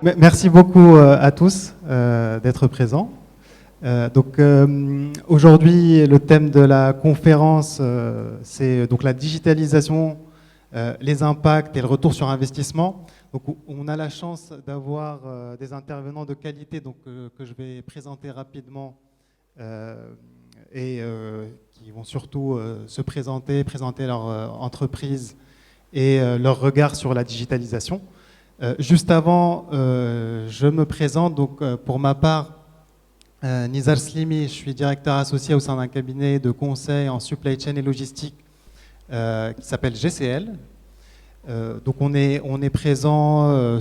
Merci beaucoup à tous d'être présents. Aujourd'hui, le thème de la conférence, c'est donc la digitalisation, les impacts et le retour sur investissement. Donc, on a la chance d'avoir des intervenants de qualité que je vais présenter rapidement et qui vont surtout se présenter leur entreprise et leur regard sur la digitalisation. Juste avant, je me présente. Donc, pour ma part, Nizar Slimi, je suis directeur associé au sein d'un cabinet de conseil en supply chain et logistique qui s'appelle GCL. Donc, on est présent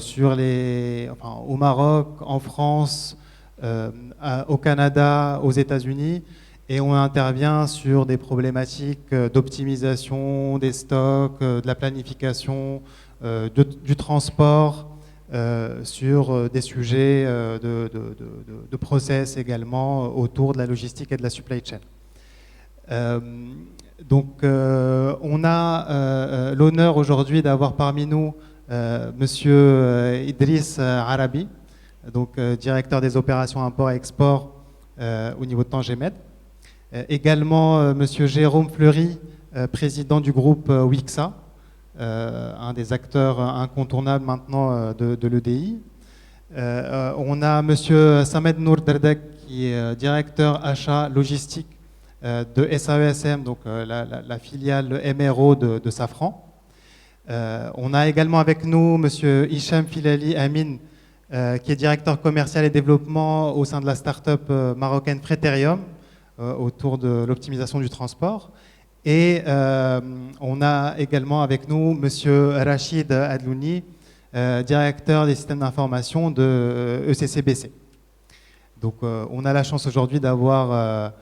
au Maroc, en France, au Canada, aux États-Unis, et on intervient sur des problématiques d'optimisation des stocks, de la planification, du transport, sur des sujets de process également autour de la logistique et de la supply chain. On a l'honneur aujourd'hui d'avoir parmi nous Monsieur Idriss Arabi, directeur des opérations import-export au niveau de Tangemed. Également Monsieur Jérôme Fleury, président du groupe Wixa, un des acteurs incontournables maintenant de l'EDI. On a Monsieur Samed Nour Derdek, qui est directeur achat logistique de SAESM, donc la filiale MRO de Safran. On a également avec nous Monsieur Hicham Filali Amin, qui est directeur commercial et développement au sein de la start-up marocaine Freterium, autour de l'optimisation du transport. Et on a également avec nous Monsieur Rachid Adlouni, directeur des systèmes d'information de ECCBC. Donc on a la chance aujourd'hui d'avoir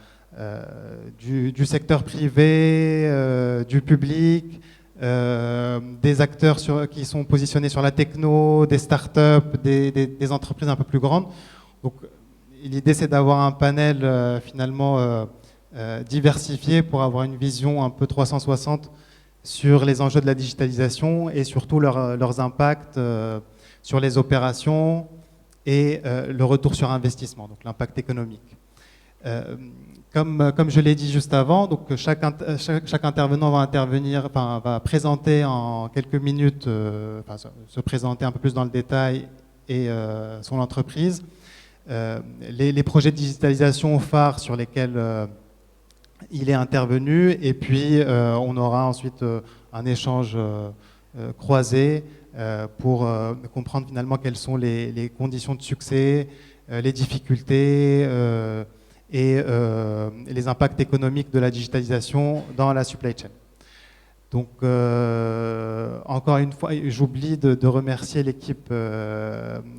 du secteur privé, du public, des acteurs qui sont positionnés sur la techno, des startups, des entreprises un peu plus grandes. Donc l'idée, c'est d'avoir un panel finalement diversifié pour avoir une vision un peu 360 sur les enjeux de la digitalisation et surtout leurs impacts sur les opérations et le retour sur investissement, donc l'impact économique. Comme je l'ai dit juste avant, donc chaque intervenant va présenter en quelques minutes, se présenter un peu plus dans le détail et son entreprise. Les projets de digitalisation phares sur lesquels il est intervenu, et puis on aura ensuite un échange croisé pour comprendre finalement quelles sont les conditions de succès, les difficultés et les impacts économiques de la digitalisation dans la supply chain. Donc, encore une fois, j'oublie de remercier l'équipe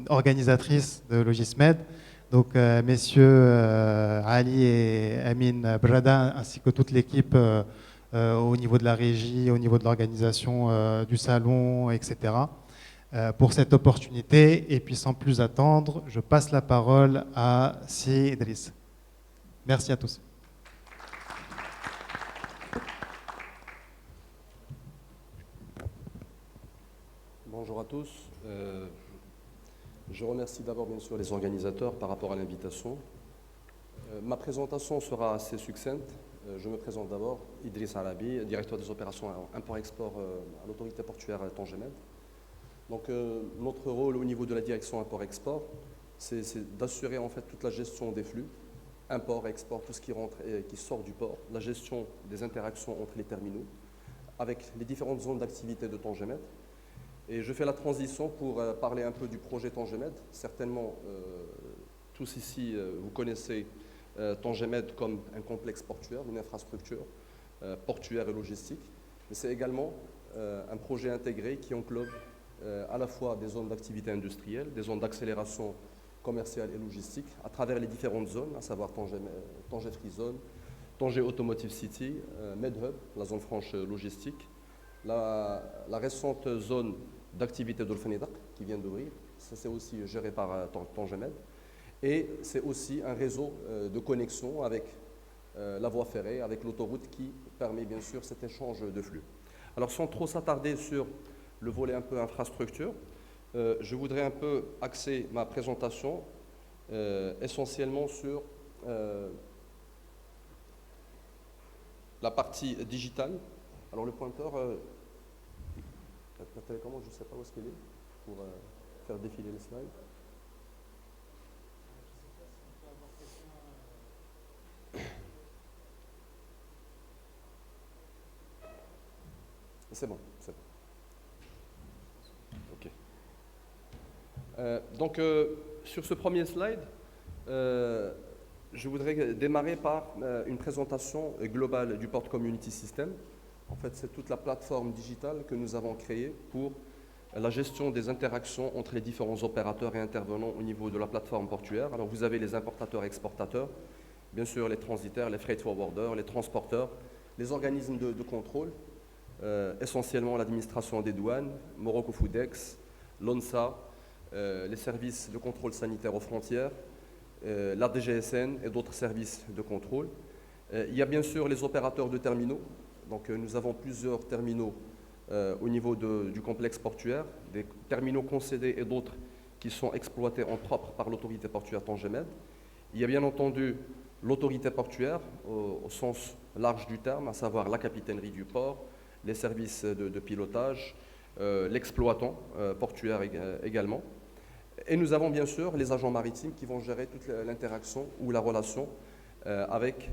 organisatrice de Logismed, donc messieurs Ali et Amin Brada, ainsi que toute l'équipe au niveau de la régie, au niveau de l'organisation du salon, etc., pour cette opportunité. Et puis, sans plus attendre, je passe la parole à Si Idriss. Merci à tous. Bonjour à tous. Je remercie d'abord bien sûr les organisateurs par rapport à l'invitation. Ma présentation sera assez succincte. Je me présente d'abord, Idriss Arabi, directeur des opérations import-export à l'autorité portuaire Tangemed. Donc notre rôle au niveau de la direction import-export, c'est d'assurer en fait toute la gestion des flux, import, export, tout ce qui rentre et qui sort du port, la gestion des interactions entre les terminaux, avec les différentes zones d'activité de Tangemed. Et je fais la transition pour parler un peu du projet Tangemed. Certainement, tous ici, vous connaissez Tangemed comme un complexe portuaire, une infrastructure portuaire et logistique. Mais c'est également un projet intégré qui englobe à la fois des zones d'activité industrielle, des zones d'accélération commerciale et logistique, à travers les différentes zones, à savoir Tanger Free Zone, Tanger Automotive City, MedHub, la zone franche logistique, la récente zone d'activité d'Olfenidak qui vient d'ouvrir, ça c'est aussi géré par Tangemed, et c'est aussi un réseau de connexion avec la voie ferrée, avec l'autoroute qui permet bien sûr cet échange de flux. Alors sans trop s'attarder sur le volet un peu infrastructure, je voudrais un peu axer ma présentation essentiellement sur la partie digitale. Alors le pointeur, la télécommande, je ne sais pas où est-ce qu'il est pour faire défiler les slides. C'est bon, c'est bon. Ok. Donc, sur ce premier slide, je voudrais démarrer par une présentation globale du Port Community System. En fait, c'est toute la plateforme digitale que nous avons créée pour la gestion des interactions entre les différents opérateurs et intervenants au niveau de la plateforme portuaire. Alors, vous avez les importateurs et exportateurs, bien sûr les transitaires, les freight forwarders, les transporteurs, les organismes de contrôle, essentiellement l'administration des douanes, Morocco Foodex, l'ONSA, les services de contrôle sanitaire aux frontières, la DGSN et d'autres services de contrôle. Il y a bien sûr les opérateurs de terminaux. Donc, nous avons plusieurs terminaux au niveau du complexe portuaire, des terminaux concédés et d'autres qui sont exploités en propre par l'autorité portuaire Tangemed. Il y a bien entendu l'autorité portuaire au sens large du terme, à savoir la capitainerie du port, les services de pilotage, l'exploitant portuaire également. Et nous avons bien sûr les agents maritimes qui vont gérer toute l'interaction ou la relation avec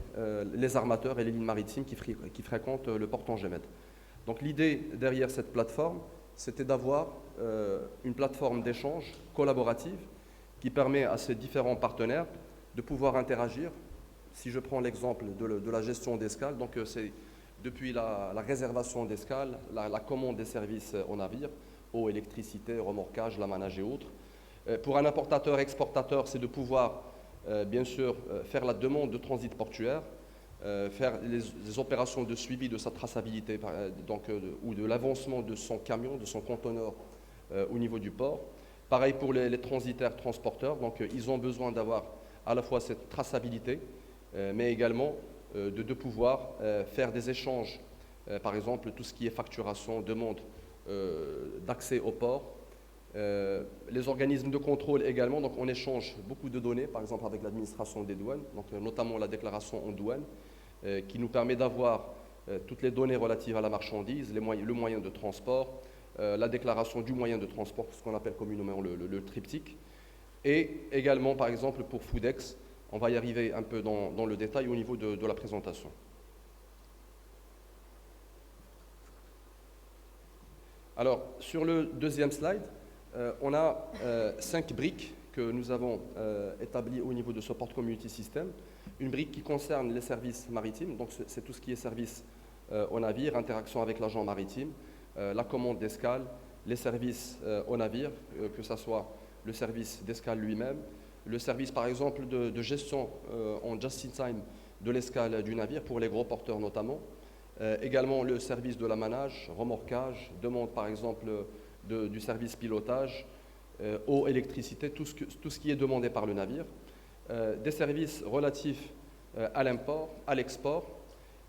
les armateurs et les lignes maritimes qui fréquentent le port Tangemed. Donc l'idée derrière cette plateforme, c'était d'avoir une plateforme d'échange collaborative qui permet à ces différents partenaires de pouvoir interagir. Si je prends l'exemple de la gestion d'escale, donc c'est depuis la réservation d'escale, la commande des services au navire, eau, électricité, remorquage, l'amanage et autres. Pour un importateur-exportateur, c'est de pouvoir, bien sûr, faire la demande de transit portuaire, faire les opérations de suivi de sa traçabilité ou de l'avancement de son camion, de son conteneur au niveau du port. Pareil pour les transitaires transporteurs, donc ils ont besoin d'avoir à la fois cette traçabilité, mais également de pouvoir faire des échanges, par exemple tout ce qui est facturation, demande d'accès au port. Les organismes de contrôle également, donc on échange beaucoup de données, par exemple avec l'administration des douanes, donc notamment la déclaration en douane, qui nous permet d'avoir toutes les données relatives à la marchandise, le moyen de transport, la déclaration du moyen de transport, ce qu'on appelle communément le triptyque, et également par exemple pour Foodex, on va y arriver un peu dans le détail au niveau de la présentation. Alors, sur le deuxième slide, on a 5 briques que nous avons établies au niveau de ce Port Community System. Une brique qui concerne les services maritimes, donc c'est tout ce qui est service au navire, interaction avec l'agent maritime, la commande d'escale, les services au navire, que ce soit le service d'escale lui-même, le service par exemple de gestion en just-in-time de l'escale du navire pour les gros porteurs notamment, également le service de l'amanage, remorquage, demande par exemple du service pilotage, eau, électricité, tout ce qui est demandé par le navire, des services relatifs à l'import, à l'export,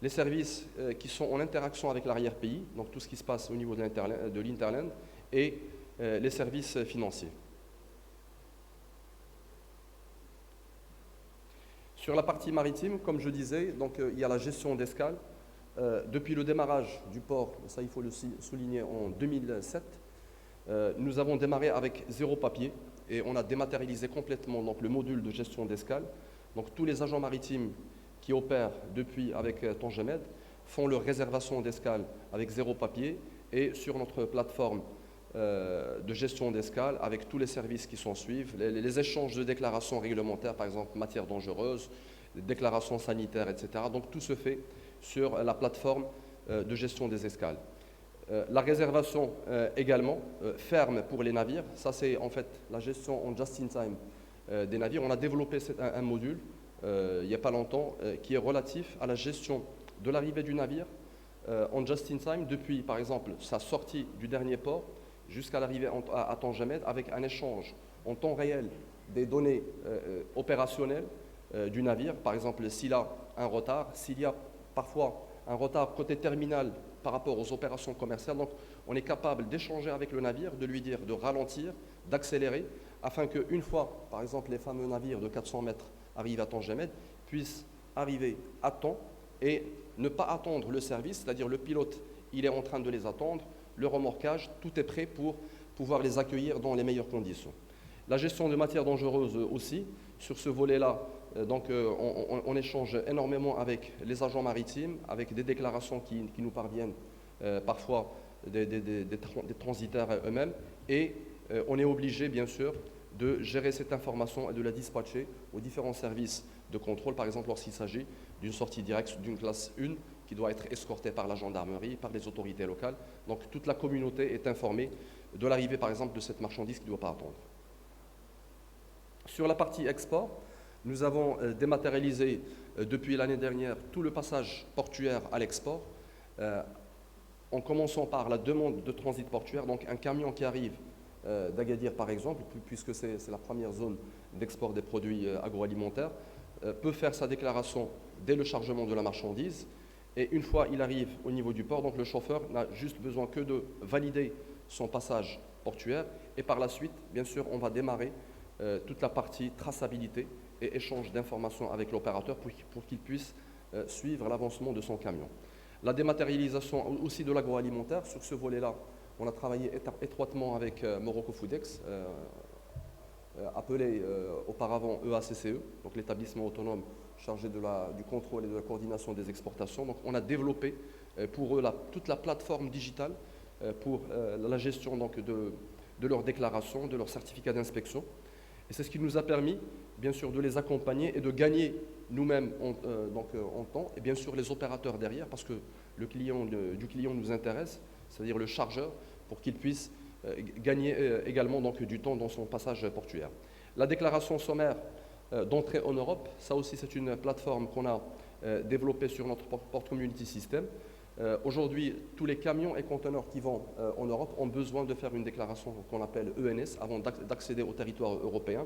les services qui sont en interaction avec l'arrière-pays, donc tout ce qui se passe au niveau de l'Interland, et les services financiers. Sur la partie maritime, comme je disais, donc, il y a la gestion d'escale. Depuis le démarrage du port, ça il faut le souligner, en 2007, nous avons démarré avec 0 papier et on a dématérialisé complètement donc, le module de gestion d'escale. Donc tous les agents maritimes qui opèrent depuis avec Tangemed font leur réservation d'escale avec 0 papier et sur notre plateforme de gestion d'escale avec tous les services qui s'en suivent, les échanges de déclarations réglementaires, par exemple matières dangereuses, déclarations sanitaires, etc. Donc tout se fait sur la plateforme de gestion des escales. La réservation également ferme pour les navires, ça c'est en fait la gestion en just-in-time des navires. On a développé un module il n'y a pas longtemps qui est relatif à la gestion de l'arrivée du navire en just-in-time depuis par exemple sa sortie du dernier port jusqu'à l'arrivée à Tangemed avec un échange en temps réel des données opérationnelles du navire, par exemple s'il a un retard, s'il y a parfois un retard côté terminal par rapport aux opérations commerciales. Donc, on est capable d'échanger avec le navire, de lui dire de ralentir, d'accélérer, afin qu'une fois, par exemple, les fameux navires de 400 mètres arrivent à Tangemed, puissent arriver à temps et ne pas attendre le service, c'est-à-dire le pilote, il est en train de les attendre, le remorquage, tout est prêt pour pouvoir les accueillir dans les meilleures conditions. La gestion de matières dangereuses aussi, sur ce volet-là, on échange énormément avec les agents maritimes, avec des déclarations qui nous parviennent parfois des transitaires eux-mêmes, et on est obligé bien sûr de gérer cette information et de la dispatcher aux différents services de contrôle, par exemple lorsqu'il s'agit d'une sortie directe d'une classe 1 qui doit être escortée par la gendarmerie, par les autorités locales. Donc toute la communauté est informée de l'arrivée par exemple de cette marchandise qui ne doit pas attendre. Sur la partie export, nous avons dématérialisé depuis l'année dernière tout le passage portuaire à l'export, en commençant par la demande de transit portuaire, donc un camion qui arrive d'Agadir par exemple, puisque c'est la première zone d'export des produits agroalimentaires, peut faire sa déclaration dès le chargement de la marchandise, et une fois il arrive au niveau du port, donc le chauffeur n'a juste besoin que de valider son passage portuaire, et par la suite, bien sûr, on va démarrer toute la partie traçabilité et échange d'informations avec l'opérateur pour qu'il puisse suivre l'avancement de son camion. La dématérialisation aussi de l'agroalimentaire, sur ce volet-là, on a travaillé étroitement avec Morocco Foodex, appelé auparavant EACCE, donc l'établissement autonome chargé du contrôle et de la coordination des exportations. Donc on a développé pour eux toute la plateforme digitale pour la gestion donc, de leurs déclarations, de leurs certificats d'inspection. Et c'est ce qui nous a permis, bien sûr, de les accompagner et de gagner nous-mêmes en temps, et bien sûr les opérateurs derrière, parce que le client nous intéresse, c'est-à-dire le chargeur, pour qu'il puisse gagner également donc, du temps dans son passage portuaire. La déclaration sommaire d'entrée en Europe, ça aussi c'est une plateforme qu'on a développée sur notre Port Community System. Aujourd'hui, tous les camions et conteneurs qui vont en Europe ont besoin de faire une déclaration qu'on appelle ENS avant d'accéder au territoire européen.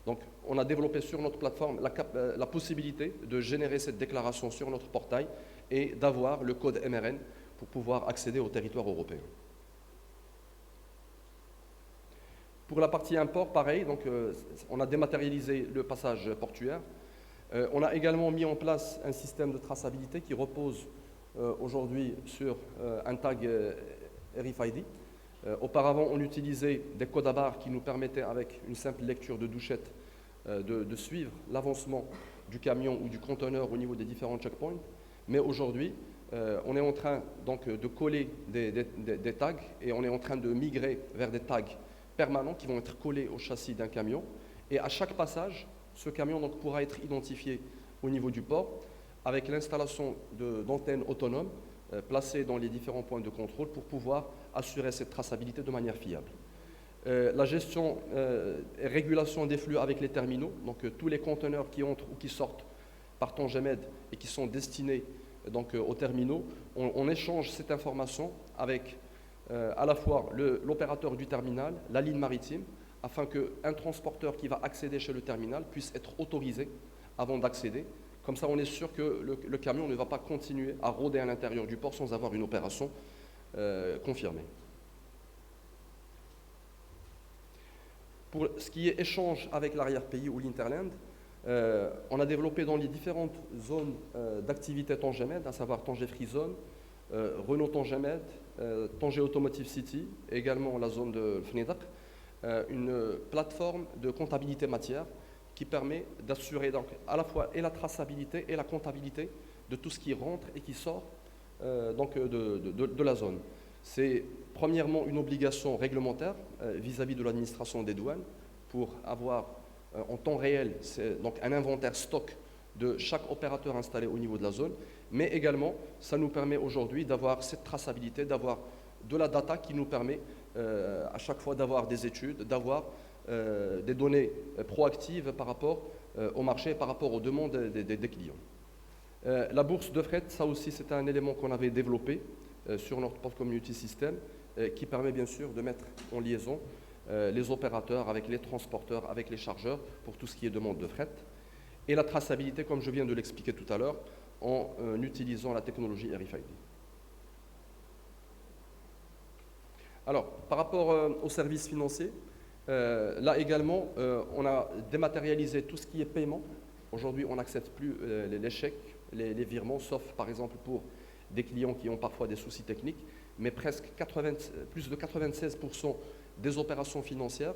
Donc, on a développé sur notre plateforme la possibilité de générer cette déclaration sur notre portail et d'avoir le code MRN pour pouvoir accéder au territoire européen. Pour la partie import, pareil, donc, on a dématérialisé le passage portuaire. On a également mis en place un système de traçabilité qui repose aujourd'hui sur un tag RFID. Auparavant, on utilisait des codes à barres qui nous permettaient, avec une simple lecture de douchette, de suivre l'avancement du camion ou du conteneur au niveau des différents checkpoints. Mais aujourd'hui, on est en train donc, de coller des tags et on est en train de migrer vers des tags permanents qui vont être collés au châssis d'un camion. Et à chaque passage, ce camion donc, pourra être identifié au niveau du port avec l'installation d'antennes autonomes placées dans les différents points de contrôle pour pouvoir assurer cette traçabilité de manière fiable. La gestion et régulation des flux avec les terminaux, donc tous les conteneurs qui entrent ou qui sortent par Tangemed et qui sont destinés donc, aux terminaux, on échange cette information avec à la fois l'opérateur du terminal, la ligne maritime, afin qu'un transporteur qui va accéder chez le terminal puisse être autorisé avant d'accéder. Comme ça, on est sûr que le camion ne va pas continuer à rôder à l'intérieur du port sans avoir une opération confirmée. Pour ce qui est échange avec l'arrière-pays ou l'Interland, on a développé dans les différentes zones d'activité Tangemed, à savoir Tanger Free Zone, Renault Tangemed, Tanger Automotive City, et également la zone de Fnedak, une plateforme de comptabilité matière qui permet d'assurer donc à la fois et la traçabilité et la comptabilité de tout ce qui rentre et qui sort donc de la zone. C'est premièrement une obligation réglementaire vis-à-vis de l'administration des douanes pour avoir en temps réel donc un inventaire stock de chaque opérateur installé au niveau de la zone, mais également ça nous permet aujourd'hui d'avoir cette traçabilité, d'avoir de la data qui nous permet à chaque fois d'avoir des études, d'avoir des données proactives par rapport au marché, par rapport aux demandes des clients. La bourse de fret, ça aussi c'est un élément qu'on avait développé sur notre Port Community System qui permet bien sûr de mettre en liaison les opérateurs avec les transporteurs, avec les chargeurs pour tout ce qui est demande de fret. Et la traçabilité, comme je viens de l'expliquer tout à l'heure, en utilisant la technologie RFID. Alors, par rapport aux services financiers, là également, on a dématérialisé tout ce qui est paiement. Aujourd'hui, on n'accepte plus les chèques, les virements, sauf par exemple pour des clients qui ont parfois des soucis techniques, mais plus de 96% des opérations financières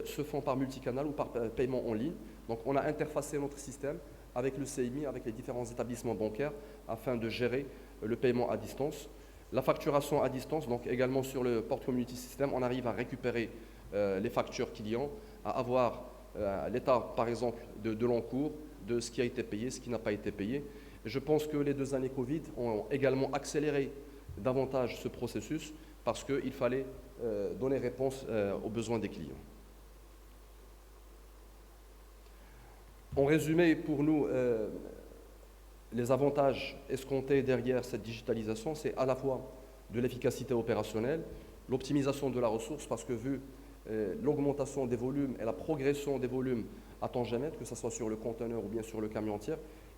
se font par multicanal ou par paiement en ligne. Donc on a interfacé notre système avec le CIMI, avec les différents établissements bancaires, afin de gérer le paiement à distance. La facturation à distance, donc également sur le Port Community System, on arrive à récupérer les factures clients, à avoir l'état, par exemple, de l'encours, de ce qui a été payé, ce qui n'a pas été payé. Et je pense que les 2 années Covid ont également accéléré davantage ce processus parce qu'il fallait donner réponse aux besoins des clients. En résumé, pour nous, les avantages escomptés derrière cette digitalisation, c'est à la fois de l'efficacité opérationnelle, l'optimisation de la ressource, parce que vu l'augmentation des volumes et la progression des volumes à tangent-mètre, que ce soit sur le conteneur ou bien sur le camion entier,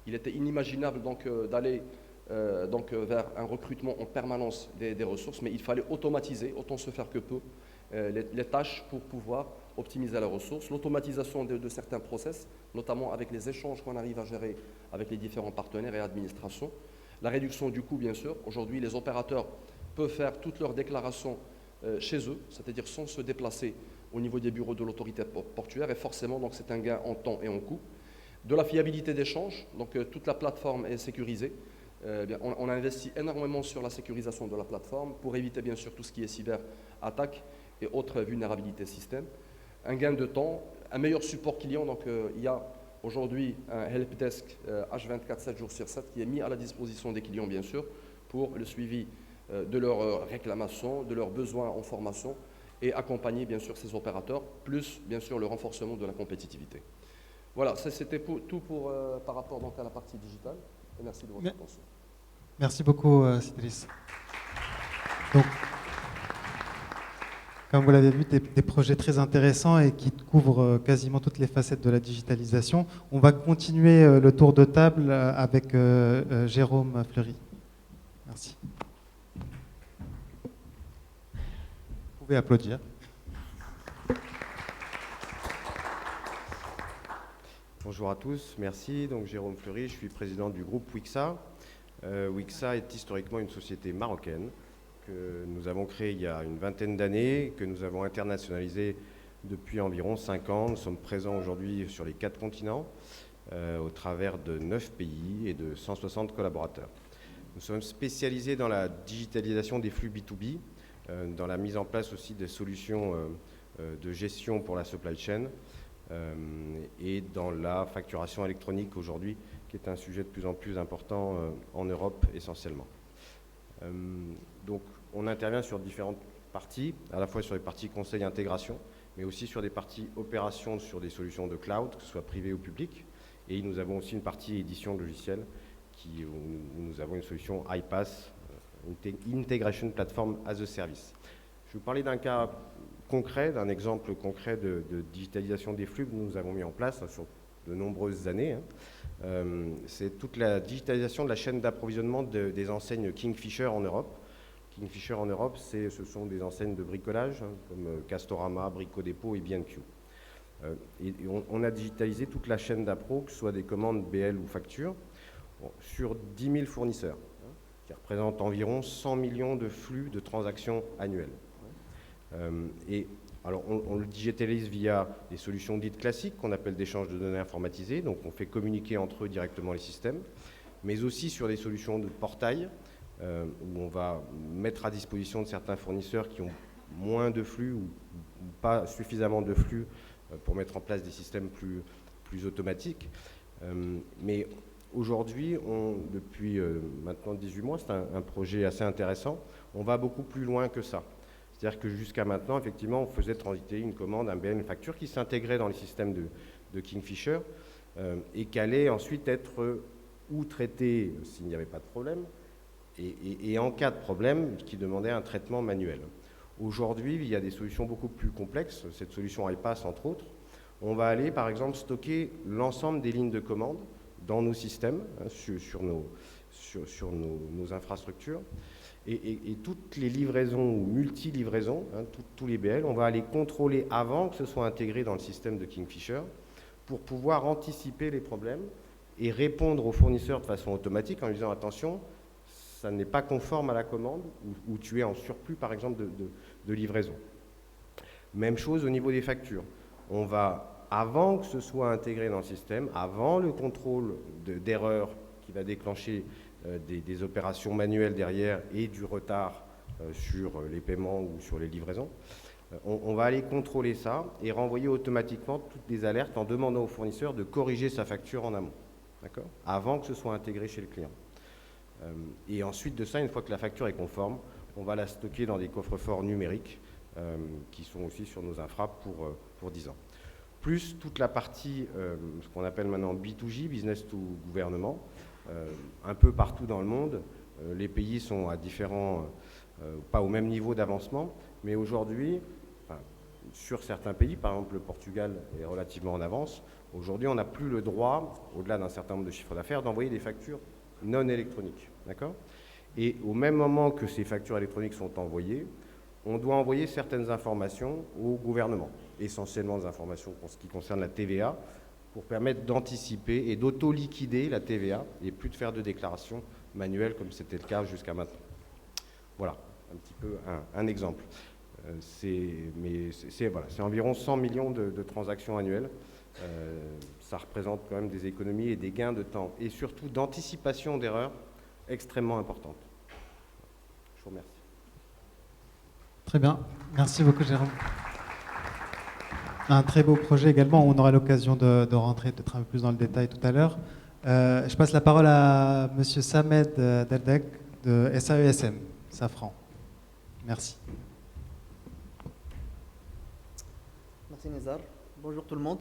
il était inimaginable d'aller vers un recrutement en permanence des ressources, mais il fallait automatiser, autant se faire que peu, les tâches pour pouvoir optimiser la ressource, l'automatisation de certains process, notamment avec les échanges qu'on arrive à gérer avec les différents partenaires et administrations, la réduction du coût bien sûr. Aujourd'hui, les opérateurs peuvent faire toutes leurs déclarations chez eux, c'est-à-dire sans se déplacer au niveau des bureaux de l'autorité portuaire, et forcément donc c'est un gain en temps et en coût. De la fiabilité d'échange, donc toute la plateforme est sécurisée. On a investi énormément sur la sécurisation de la plateforme pour éviter bien sûr tout ce qui est cyberattaque et autres vulnérabilités système. Un gain de temps, un meilleur support client, donc il y a aujourd'hui un helpdesk H24 7 jours sur 7 qui est mis à la disposition des clients bien sûr pour le suivi de leurs réclamations, de leurs besoins en formation et accompagner bien sûr ces opérateurs, plus bien sûr le renforcement de la compétitivité. Voilà, c'était tout par rapport donc, à la partie digitale. Et merci de votre attention. Merci beaucoup, Sidris. Donc, comme vous l'avez vu, des projets très intéressants et qui couvrent quasiment toutes les facettes de la digitalisation. On va continuer le tour de table avec Jérôme Fleury. Merci. Vous pouvez applaudir. Bonjour à tous, merci. Donc Jérôme Fleury, je suis président du groupe Wixa. Wixa est historiquement une société marocaine que nous avons créée il y a une vingtaine d'années, que nous avons internationalisée depuis environ 5 ans. Nous sommes présents aujourd'hui sur les 4 continents, au travers de 9 pays et de 160 collaborateurs. Nous sommes spécialisés dans la digitalisation des flux B2B, dans la mise en place aussi des solutions de gestion pour la supply chain, et dans la facturation électronique aujourd'hui, qui est un sujet de plus en plus important en Europe essentiellement. Donc on intervient sur différentes parties, à la fois sur les parties conseil intégration, mais aussi sur des parties opérations sur des solutions de cloud, que ce soit privé ou public. Et nous avons aussi une partie édition de logiciels, où nous avons une solution iPaaS, Integration Platform as a Service. Je vais vous parler d'un cas concret, d'un exemple concret de digitalisation des flux que nous avons mis en place sur de nombreuses années. C'est toute la digitalisation de la chaîne d'approvisionnement des enseignes Kingfisher en Europe. Kingfisher en Europe, ce sont des enseignes de bricolage, comme Castorama, Brico Dépôt et B&Q. Et on a digitalisé toute la chaîne d'appro, que ce soit des commandes BL ou factures, sur 10 000 fournisseurs, qui représentent environ 100 millions de flux de transactions annuelles. Et alors on le digitalise via des solutions dites classiques qu'on appelle d'échange de données informatisées, donc on fait communiquer entre eux directement les systèmes, mais aussi sur des solutions de portail, où on va mettre à disposition de certains fournisseurs qui ont moins de flux ou pas suffisamment de flux pour mettre en place des systèmes plus automatiques. Mais aujourd'hui, depuis maintenant 18 mois, c'est un projet assez intéressant, on va beaucoup plus loin que ça. C'est-à-dire que jusqu'à maintenant, effectivement, on faisait transiter une commande, un BL, une facture qui s'intégrait dans les systèmes de Kingfisher et qui allait ensuite être ou traitée s'il n'y avait pas de problème et en cas de problème, qui demandait un traitement manuel. Aujourd'hui, il y a des solutions beaucoup plus complexes, cette solution iPaaS entre autres. On va aller, par exemple, stocker l'ensemble des lignes de commande dans nos systèmes, hein, sur nos infrastructures. Et toutes les livraisons ou multi-livraisons, hein, tous les BL, on va aller contrôler avant que ce soit intégré dans le système de Kingfisher pour pouvoir anticiper les problèmes et répondre aux fournisseurs de façon automatique en lui disant attention, ça n'est pas conforme à la commande ou tu es en surplus par exemple de livraison. Même chose au niveau des factures. On va, avant que ce soit intégré dans le système, avant le contrôle d'erreurs qui va déclencher des opérations manuelles derrière et du retard sur les paiements ou sur les livraisons, on va aller contrôler ça et renvoyer automatiquement toutes les alertes en demandant au fournisseur de corriger sa facture en amont, d'accord, avant que ce soit intégré chez le client. Et ensuite de ça, une fois que la facture est conforme, on va la stocker dans des coffres-forts numériques qui sont aussi sur nos infras pour 10 ans. Plus toute la partie, ce qu'on appelle maintenant B2G, Business to Gouvernement, un peu partout dans le monde. Les pays sont à différents, pas au même niveau d'avancement, mais aujourd'hui, sur certains pays, par exemple le Portugal est relativement en avance, aujourd'hui on n'a plus le droit, au-delà d'un certain nombre de chiffres d'affaires, d'envoyer des factures non électroniques. D'accord ? Et au même moment que ces factures électroniques sont envoyées, on doit envoyer certaines informations au gouvernement, essentiellement des informations en ce qui concerne la TVA, pour permettre d'anticiper et d'auto-liquider la TVA et plus de faire de déclarations manuelles comme c'était le cas jusqu'à maintenant. Voilà, un petit peu un exemple. C'est environ 100 millions de transactions annuelles. Ça représente quand même des économies et des gains de temps et surtout d'anticipation d'erreurs extrêmement importantes. Je vous remercie. Très bien, merci beaucoup Jérôme. Un très beau projet également, on aura l'occasion de rentrer peut-être un peu plus dans le détail tout à l'heure. Je passe la parole à Monsieur Samed Derdek de SAESM, Safran. Merci. Merci Nizar. Bonjour tout le monde.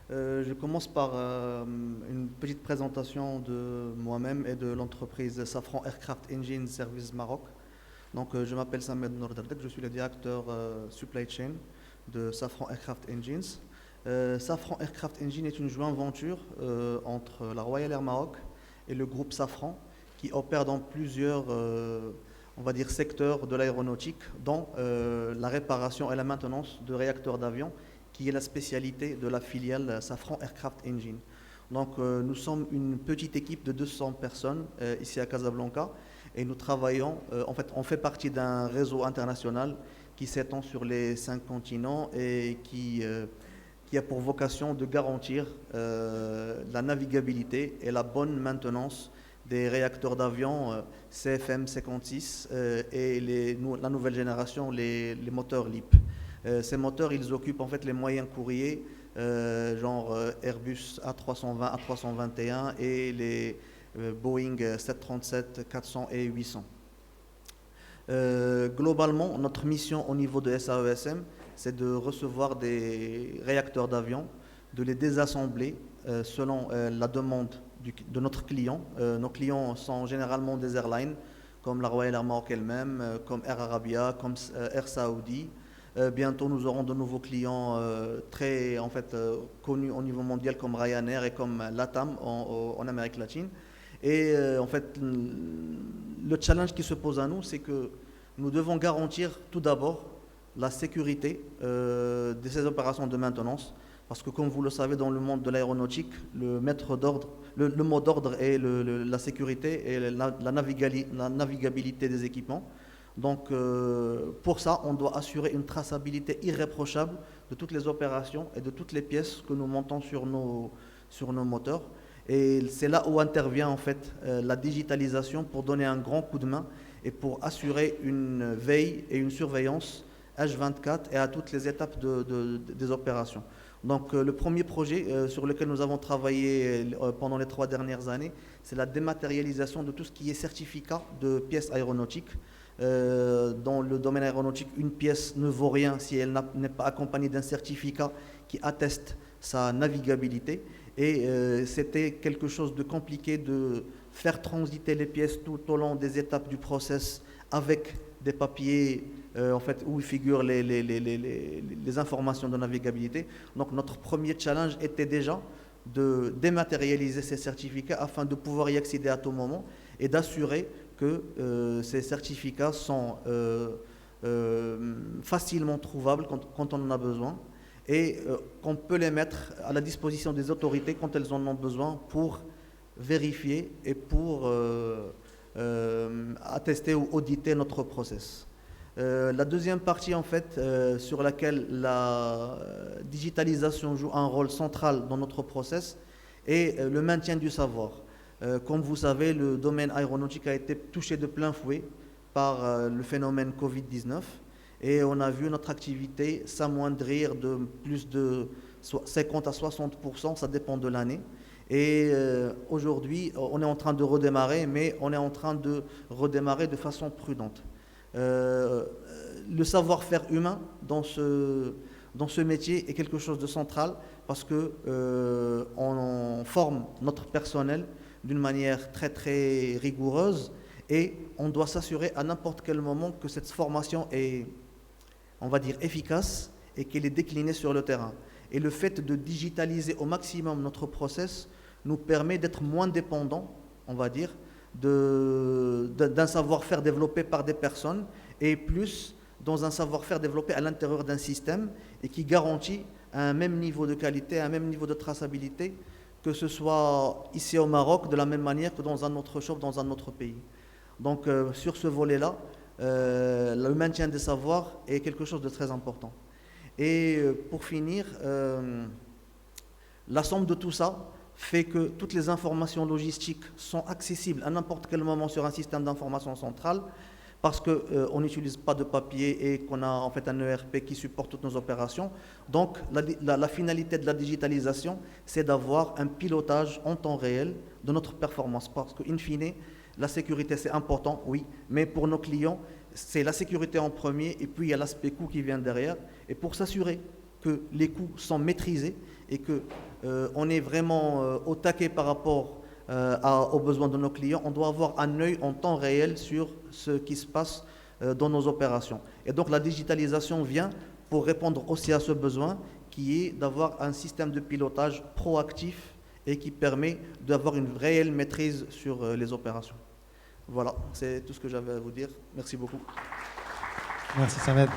Je commence par une petite présentation de moi-même et de l'entreprise Safran Aircraft Engine Service Maroc. Donc, je m'appelle Samed Derdek, je suis le directeur Supply Chain de Safran Aircraft Engines. Safran Aircraft Engine est une joint venture entre la Royal Air Maroc et le groupe Safran qui opère dans plusieurs on va dire secteurs de l'aéronautique, dont la réparation et la maintenance de réacteurs d'avion qui est la spécialité de la filiale Safran Aircraft Engine. Donc nous sommes une petite équipe de 200 personnes ici à Casablanca et nous travaillons, en fait on fait partie d'un réseau international qui s'étend sur les 5 continents et qui a pour vocation de garantir la navigabilité et la bonne maintenance des réacteurs d'avion CFM56 et la nouvelle génération, les moteurs LEAP. Ces moteurs, ils occupent en fait les moyens courriers, genre Airbus A320, A321 et les Boeing 737, 400 et 800. Globalement, notre mission au niveau de SAESM, c'est de recevoir des réacteurs d'avion, de les désassembler selon la demande de notre client. Nos clients sont généralement des airlines, comme la Royal Air Maroc elle-même, comme Air Arabia, comme Air Saoudi. Bientôt, nous aurons de nouveaux clients très connus au niveau mondial, comme Ryanair et comme LATAM en Amérique latine. Et en fait, le challenge qui se pose à nous, c'est que nous devons garantir tout d'abord la sécurité de ces opérations de maintenance, parce que comme vous le savez, dans le monde de l'aéronautique, le mot d'ordre est la sécurité et la navigabilité des équipements. Donc pour ça, on doit assurer une traçabilité irréprochable de toutes les opérations et de toutes les pièces que nous montons sur nos moteurs. Et c'est là où intervient en fait la digitalisation pour donner un grand coup de main et pour assurer une veille et une surveillance H24 et à toutes les étapes des opérations. Donc le premier projet sur lequel nous avons travaillé pendant les 3 dernières années, c'est la dématérialisation de tout ce qui est certificat de pièces aéronautiques. Dans le domaine aéronautique, une pièce ne vaut rien si elle n'est pas accompagnée d'un certificat qui atteste sa navigabilité. Et c'était quelque chose de compliqué de faire transiter les pièces tout au long des étapes du process avec des papiers où figurent les informations de navigabilité. Donc notre premier challenge était déjà de dématérialiser ces certificats afin de pouvoir y accéder à tout moment et d'assurer que ces certificats sont facilement trouvables quand on en a besoin et qu'on peut les mettre à la disposition des autorités quand elles en ont besoin pour vérifier et pour attester ou auditer notre process. La deuxième partie en fait sur laquelle la digitalisation joue un rôle central dans notre process est le maintien du savoir. Comme vous savez, le domaine aéronautique a été touché de plein fouet par le phénomène Covid-19 et on a vu notre activité s'amoindrir de plus de 50 à 60%, ça dépend de l'année. Et aujourd'hui, on est en train de redémarrer, mais on est en train de redémarrer de façon prudente. Le savoir-faire humain dans ce métier est quelque chose de central parce que on forme notre personnel d'une manière très très rigoureuse et on doit s'assurer à n'importe quel moment que cette formation est, on va dire, efficace et qu'elle est déclinée sur le terrain. Et le fait de digitaliser au maximum notre process nous permet d'être moins dépendants, on va dire, d'un savoir-faire développé par des personnes et plus dans un savoir-faire développé à l'intérieur d'un système et qui garantit un même niveau de qualité, un même niveau de traçabilité, que ce soit ici au Maroc de la même manière que dans un autre shop, dans un autre pays. Donc sur ce volet-là, le maintien des savoirs est quelque chose de très important. Et pour finir, la somme de tout ça fait que toutes les informations logistiques sont accessibles à n'importe quel moment sur un système d'information central parce qu'on n'utilise pas de papier et qu'on a en fait un ERP qui supporte toutes nos opérations. Donc la finalité de la digitalisation, c'est d'avoir un pilotage en temps réel de notre performance parce qu'in fine, la sécurité c'est important, oui, mais pour nos clients, c'est la sécurité en premier et puis il y a l'aspect coût qui vient derrière. Et pour s'assurer que les coûts sont maîtrisés et qu'on est vraiment au taquet par rapport aux besoins de nos clients, on doit avoir un œil en temps réel sur ce qui se passe dans nos opérations. Et donc la digitalisation vient pour répondre aussi à ce besoin qui est d'avoir un système de pilotage proactif et qui permet d'avoir une réelle maîtrise sur les opérations. Voilà, c'est tout ce que j'avais à vous dire. Merci beaucoup. Merci Samed.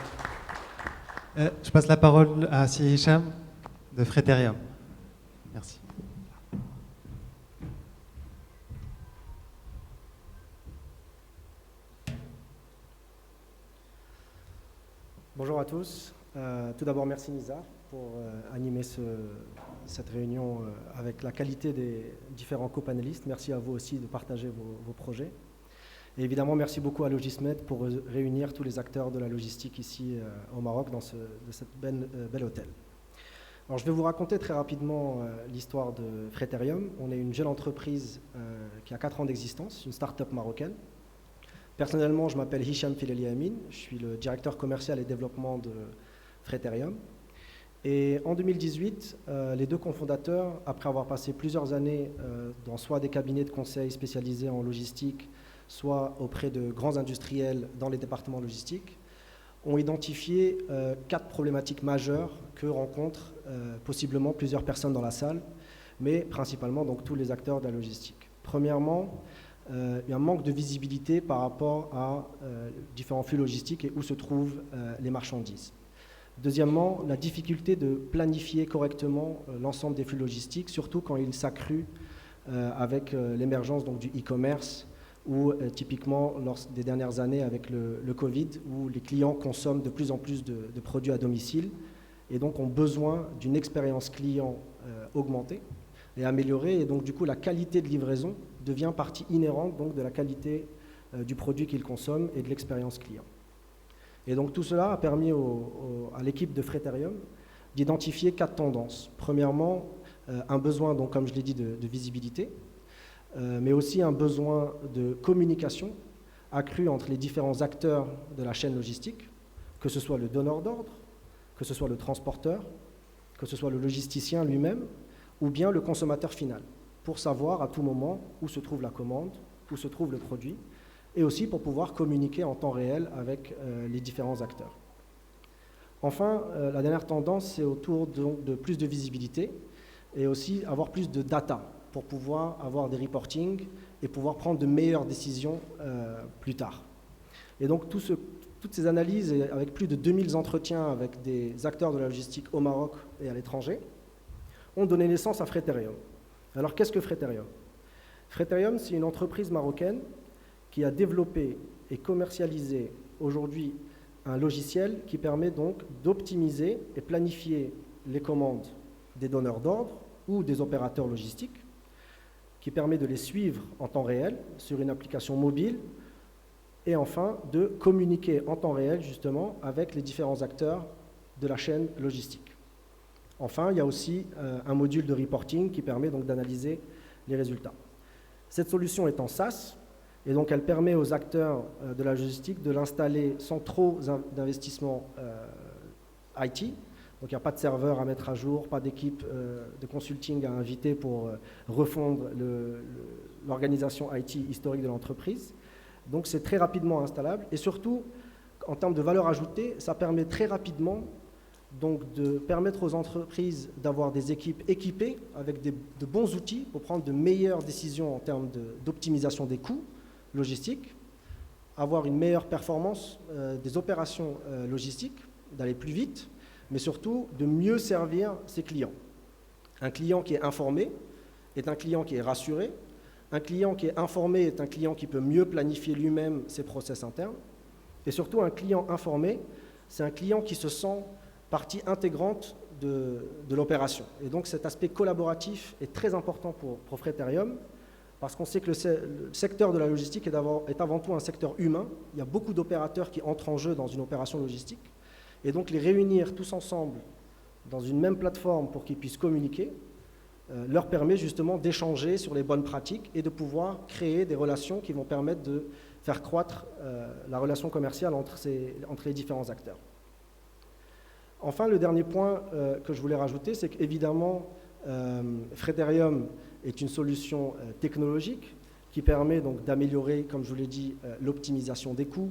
Je passe la parole à Si Hicham de Frétérium. Merci. Bonjour à tous. Tout d'abord, merci Nizar pour animer cette réunion avec la qualité des différents copanélistes. Merci à vous aussi de partager vos projets. Et évidemment, merci beaucoup à Logismed pour réunir tous les acteurs de la logistique ici au Maroc dans cet bel hôtel. Alors, je vais vous raconter très rapidement l'histoire de Frétérium. On est une jeune entreprise qui a 4 ans d'existence, une start-up marocaine. Personnellement, je m'appelle Hicham Fileli Amin, je suis le directeur commercial et développement de Frétérium. Et en 2018, les 2 cofondateurs, après avoir passé plusieurs années dans soit des cabinets de conseil spécialisés en logistique, soit auprès de grands industriels dans les départements logistiques, ont identifié 4 problématiques majeures que rencontrent possiblement plusieurs personnes dans la salle, mais principalement donc tous les acteurs de la logistique. Premièrement, il y a un manque de visibilité par rapport à différents flux logistiques et où se trouvent les marchandises. Deuxièmement, la difficulté de planifier correctement l'ensemble des flux logistiques, surtout quand il s'accrue avec l'émergence donc, du e-commerce ou typiquement lors des dernières années avec le Covid, où les clients consomment de plus en plus de produits à domicile et donc ont besoin d'une expérience client augmentée et améliorée. Et donc du coup, la qualité de livraison devient partie inhérente donc, de la qualité du produit qu'ils consomment et de l'expérience client. Et donc tout cela a permis à l'équipe de Frétérium d'identifier 4 tendances. Premièrement, un besoin, donc, comme je l'ai dit, de visibilité, mais aussi un besoin de communication accrue entre les différents acteurs de la chaîne logistique, que ce soit le donneur d'ordre, que ce soit le transporteur, que ce soit le logisticien lui-même, ou bien le consommateur final, pour savoir à tout moment où se trouve la commande, où se trouve le produit, et aussi pour pouvoir communiquer en temps réel avec les différents acteurs. Enfin, la dernière tendance, c'est autour de plus de visibilité, et aussi avoir plus de data pour pouvoir avoir des reporting et pouvoir prendre de meilleures décisions plus tard. Et donc toutes ces analyses, et avec plus de 2000 entretiens avec des acteurs de la logistique au Maroc et à l'étranger, ont donné naissance à Freterium. Alors qu'est-ce que Freterium? Freterium, c'est une entreprise marocaine qui a développé et commercialisé aujourd'hui un logiciel qui permet donc d'optimiser et planifier les commandes des donneurs d'ordre ou des opérateurs logistiques, qui permet de les suivre en temps réel sur une application mobile et enfin de communiquer en temps réel justement avec les différents acteurs de la chaîne logistique. Enfin, il y a aussi un module de reporting qui permet donc d'analyser les résultats. Cette solution est en SaaS et donc elle permet aux acteurs de la logistique de l'installer sans trop d'investissement IT. Donc il n'y a pas de serveur à mettre à jour, pas d'équipe de consulting à inviter pour refondre l'organisation IT historique de l'entreprise. Donc c'est très rapidement installable et surtout, en termes de valeur ajoutée, ça permet très rapidement donc, de permettre aux entreprises d'avoir des équipes équipées avec de bons outils pour prendre de meilleures décisions en termes d'optimisation des coûts logistiques, avoir une meilleure performance des opérations logistiques, d'aller plus vite, mais surtout de mieux servir ses clients. Un client qui est informé est un client qui est rassuré. Un client qui est informé est un client qui peut mieux planifier lui-même ses process internes. Et surtout, un client informé, c'est un client qui se sent partie intégrante de l'opération. Et donc cet aspect collaboratif est très important pour Freterium, parce qu'on sait que le secteur de la logistique est avant tout un secteur humain. Il y a beaucoup d'opérateurs qui entrent en jeu dans une opération logistique. Et donc les réunir tous ensemble dans une même plateforme pour qu'ils puissent communiquer leur permet justement d'échanger sur les bonnes pratiques et de pouvoir créer des relations qui vont permettre de faire croître la relation commerciale entre les différents acteurs. Enfin, le dernier point que je voulais rajouter, c'est qu'évidemment, Freterium est une solution technologique qui permet donc d'améliorer, comme je vous l'ai dit, l'optimisation des coûts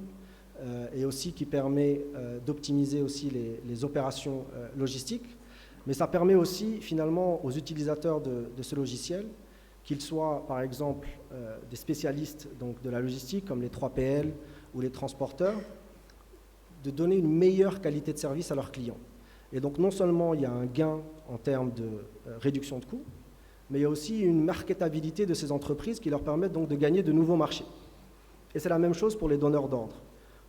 et aussi qui permet d'optimiser aussi les opérations logistiques. Mais ça permet aussi finalement aux utilisateurs de ce logiciel, qu'ils soient par exemple des spécialistes donc, de la logistique comme les 3PL ou les transporteurs, de donner une meilleure qualité de service à leurs clients. Et donc non seulement il y a un gain en termes de réduction de coûts, mais il y a aussi une marketabilité de ces entreprises qui leur permettent donc de gagner de nouveaux marchés. Et c'est la même chose pour les donneurs d'ordre.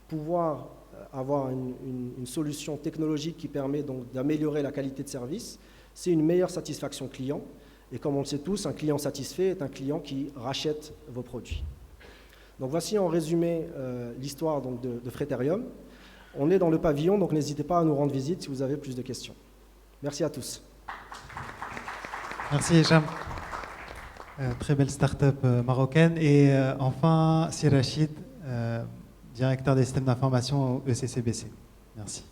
Pouvoir avoir une solution technologique qui permet donc d'améliorer la qualité de service, c'est une meilleure satisfaction client. Et comme on le sait tous, un client satisfait est un client qui rachète vos produits. Donc voici en résumé l'histoire donc, de Freterium. On est dans le pavillon, donc n'hésitez pas à nous rendre visite si vous avez plus de questions. Merci à tous. Merci Hicham. Très belle start-up marocaine. Et enfin, Sir Rachid, directeur des systèmes d'information au ECCBC. Merci.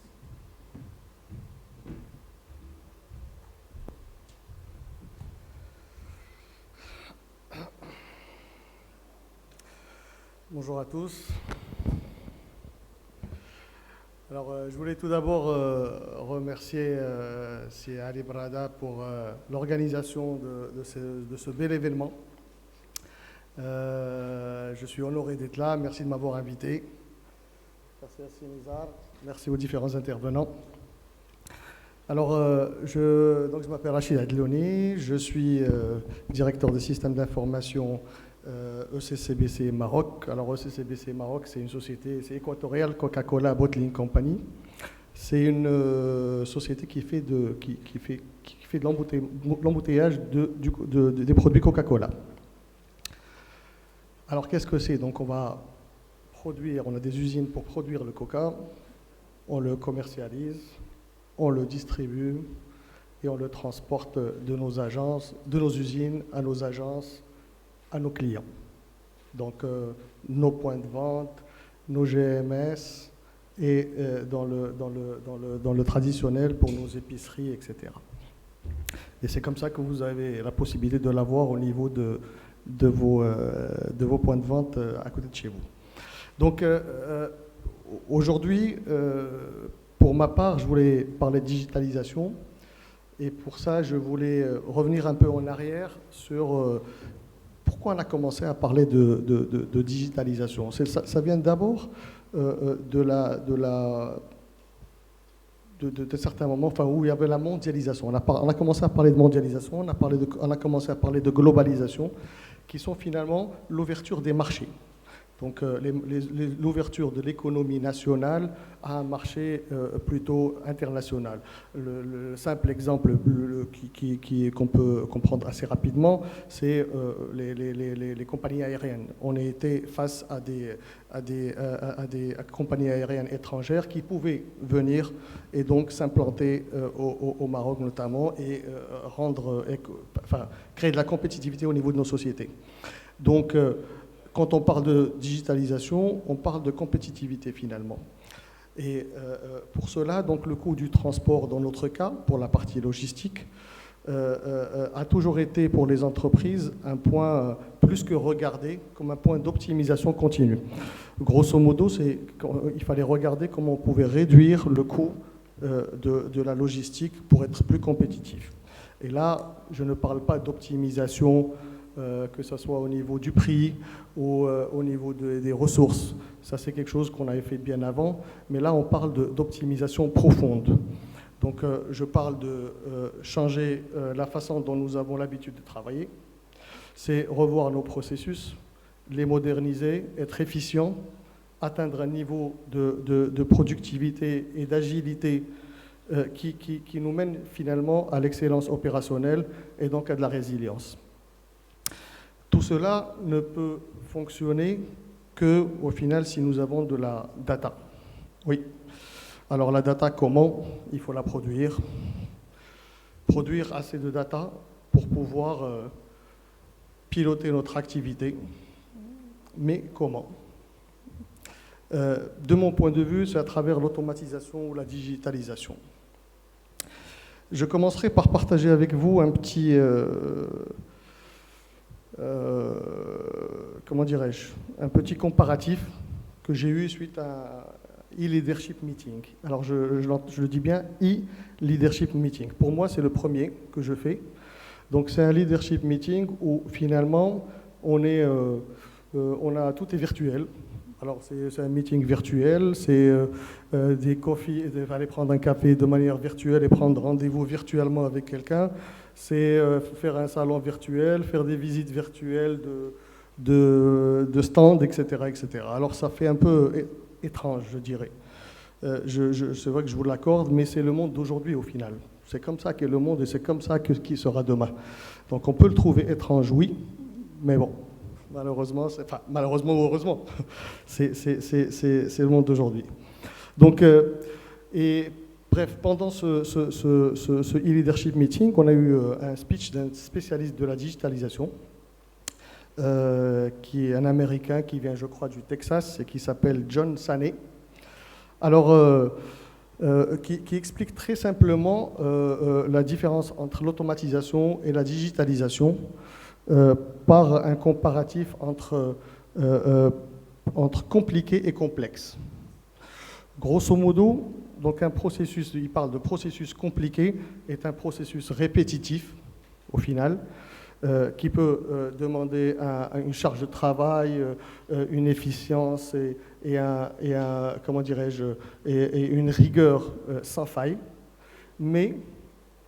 Bonjour à tous. Alors, je voulais tout d'abord remercier Sir Ali Brada pour l'organisation de ce bel événement. Je suis honoré d'être là. Merci de m'avoir invité. Merci à Sinizar. Merci aux différents intervenants. Alors, je m'appelle Rachid Adlouni. Je suis directeur des systèmes d'information ECCBC Maroc. Alors ECCBC Maroc, c'est une société, c'est Equatorial Coca-Cola Bottling Company. C'est une société qui fait de l'embouteillage des produits Coca-Cola. Alors qu'est-ce que c'est? Donc on va produire, on a des usines pour produire le coca, on le commercialise, on le distribue et on le transporte de nos agences, de nos usines à nos agences, à nos clients. Donc nos points de vente, nos GMS et dans le traditionnel pour nos épiceries, etc. Et c'est comme ça que vous avez la possibilité de l'avoir au niveau de vos points de vente à côté de chez vous. Donc aujourd'hui, pour ma part, je voulais parler de digitalisation. Et pour ça, je voulais revenir un peu en arrière sur pourquoi on a commencé à parler de digitalisation. Ça vient d'abord de certains moments où il y avait la mondialisation. On a commencé à parler de mondialisation, on a commencé à parler de globalisation, qui sont finalement l'ouverture des marchés. Donc l'ouverture de l'économie nationale à un marché plutôt international. Le simple exemple qu'on peut comprendre assez rapidement, c'est les compagnies aériennes. On a été face à des compagnies aériennes étrangères qui pouvaient venir et donc s'implanter au Maroc notamment et créer de la compétitivité au niveau de nos sociétés. Donc quand on parle de digitalisation, on parle de compétitivité finalement. Et pour cela, donc, le coût du transport, dans notre cas, pour la partie logistique, a toujours été pour les entreprises un point plus que regardé comme un point d'optimisation continue. Grosso modo, il fallait regarder comment on pouvait réduire le coût de la logistique pour être plus compétitif. Et là, je ne parle pas d'optimisation que ce soit au niveau du prix ou au niveau des ressources. Ça, c'est quelque chose qu'on avait fait bien avant, mais là, on parle d'optimisation profonde. Donc, je parle de changer la façon dont nous avons l'habitude de travailler. C'est revoir nos processus, les moderniser, être efficient, atteindre un niveau de productivité et d'agilité qui nous mène finalement à l'excellence opérationnelle et donc à de la résilience. Tout cela ne peut fonctionner qu'au final si nous avons de la data. Oui. Alors la data, comment? Il faut la produire. Produire assez de data pour pouvoir piloter notre activité. Mais comment? De mon point de vue, c'est à travers l'automatisation ou la digitalisation. Je commencerai par partager avec vous un petit... comment dirais-je, un petit comparatif que j'ai eu suite à e-leadership meeting. Alors je le dis bien, e-leadership meeting. Pour moi, c'est le premier que je fais. Donc c'est un leadership meeting où finalement tout est virtuel. Alors c'est un meeting virtuel, c'est des coffees, aller prendre un café de manière virtuelle et prendre rendez-vous virtuellement avec quelqu'un. C'est faire un salon virtuel, faire des visites virtuelles de stands, etc., etc. Alors ça fait un peu étrange, je dirais. C'est vrai que je vous l'accorde, mais c'est le monde d'aujourd'hui au final. C'est comme ça qu'est le monde et c'est comme ça qu'il sera demain. Donc on peut le trouver étrange, oui, mais bon, malheureusement, malheureusement ou heureusement, c'est le monde d'aujourd'hui. Donc, bref, pendant ce e-leadership meeting, on a eu un speech d'un spécialiste de la digitalisation, qui est un Américain qui vient, je crois, du Texas et qui s'appelle John Sané. Alors, qui explique très simplement la différence entre l'automatisation et la digitalisation par un comparatif entre compliqué et complexe. Grosso modo, donc il parle de processus compliqué, est un processus répétitif au final, qui peut demander une charge de travail, une efficience et une rigueur sans faille, mais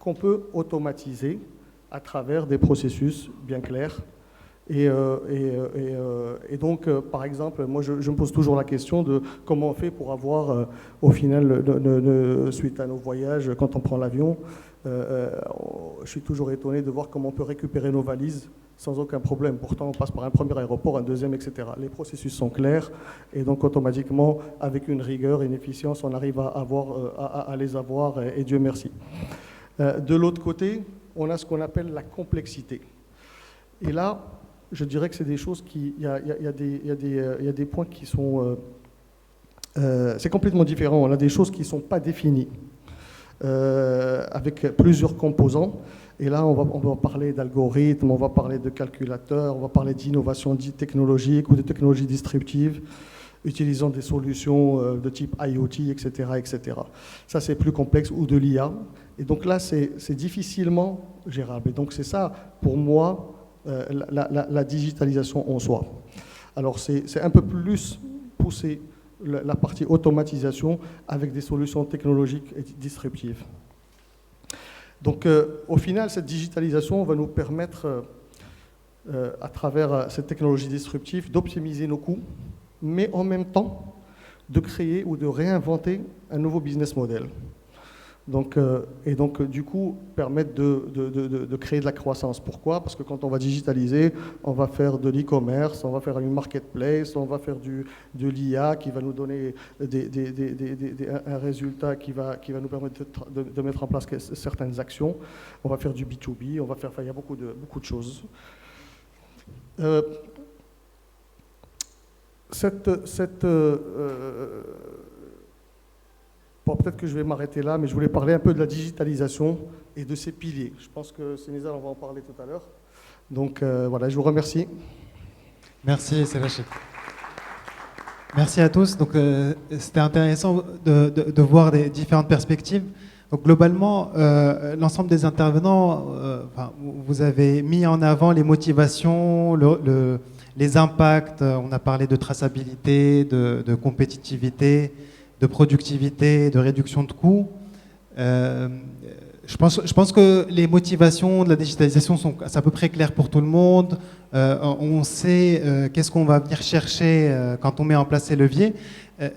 qu'on peut automatiser à travers des processus bien clairs. Et donc, par exemple, moi je me pose toujours la question de comment on fait pour avoir, au final, suite à nos voyages, quand on prend l'avion, je suis toujours étonné de voir comment on peut récupérer nos valises sans aucun problème. Pourtant, on passe par un premier aéroport, un deuxième, etc. Les processus sont clairs et donc automatiquement, avec une rigueur et une efficience, on arrive à les avoir et Dieu merci. De l'autre côté, on a ce qu'on appelle la complexité. Et là, je dirais que c'est des choses il y a des points qui sont... c'est complètement différent. On a des choses qui ne sont pas définies, avec plusieurs composants. Et là, on va parler d'algorithmes, on va parler de calculateurs, on va parler d'innovation technologique ou de technologies distributives, utilisant des solutions de type IoT, etc., etc. Ça, c'est plus complexe, ou de l'IA. Et donc là, c'est difficilement gérable. Et donc c'est ça, pour moi, la digitalisation en soi. Alors c'est un peu plus poussé la partie automatisation avec des solutions technologiques et disruptives. Donc au final, cette digitalisation va nous permettre, à travers cette technologie disruptive, d'optimiser nos coûts, mais en même temps de créer ou de réinventer un nouveau business model. Donc, du coup, permettre de créer de la croissance. Pourquoi? Parce que quand on va digitaliser, on va faire de l'e-commerce, on va faire une marketplace, on va faire de l'IA qui va nous donner un résultat qui va nous permettre de mettre en place certaines actions. On va faire du B2B, il y a beaucoup de choses. Bon, peut-être que je vais m'arrêter là, mais je voulais parler un peu de la digitalisation et de ses piliers. Je pense que Nizar, on va en parler tout à l'heure. Donc voilà, je vous remercie. Merci, Sébastien. Merci à tous. Donc, c'était intéressant de voir des différentes perspectives. Donc, globalement, l'ensemble des intervenants, vous avez mis en avant les motivations, les impacts. On a parlé de traçabilité, de compétitivité, de productivité, de réduction de coûts. Je pense que les motivations de la digitalisation sont à peu près claires pour tout le monde. On sait qu'est-ce qu'on va venir chercher quand on met en place ces leviers.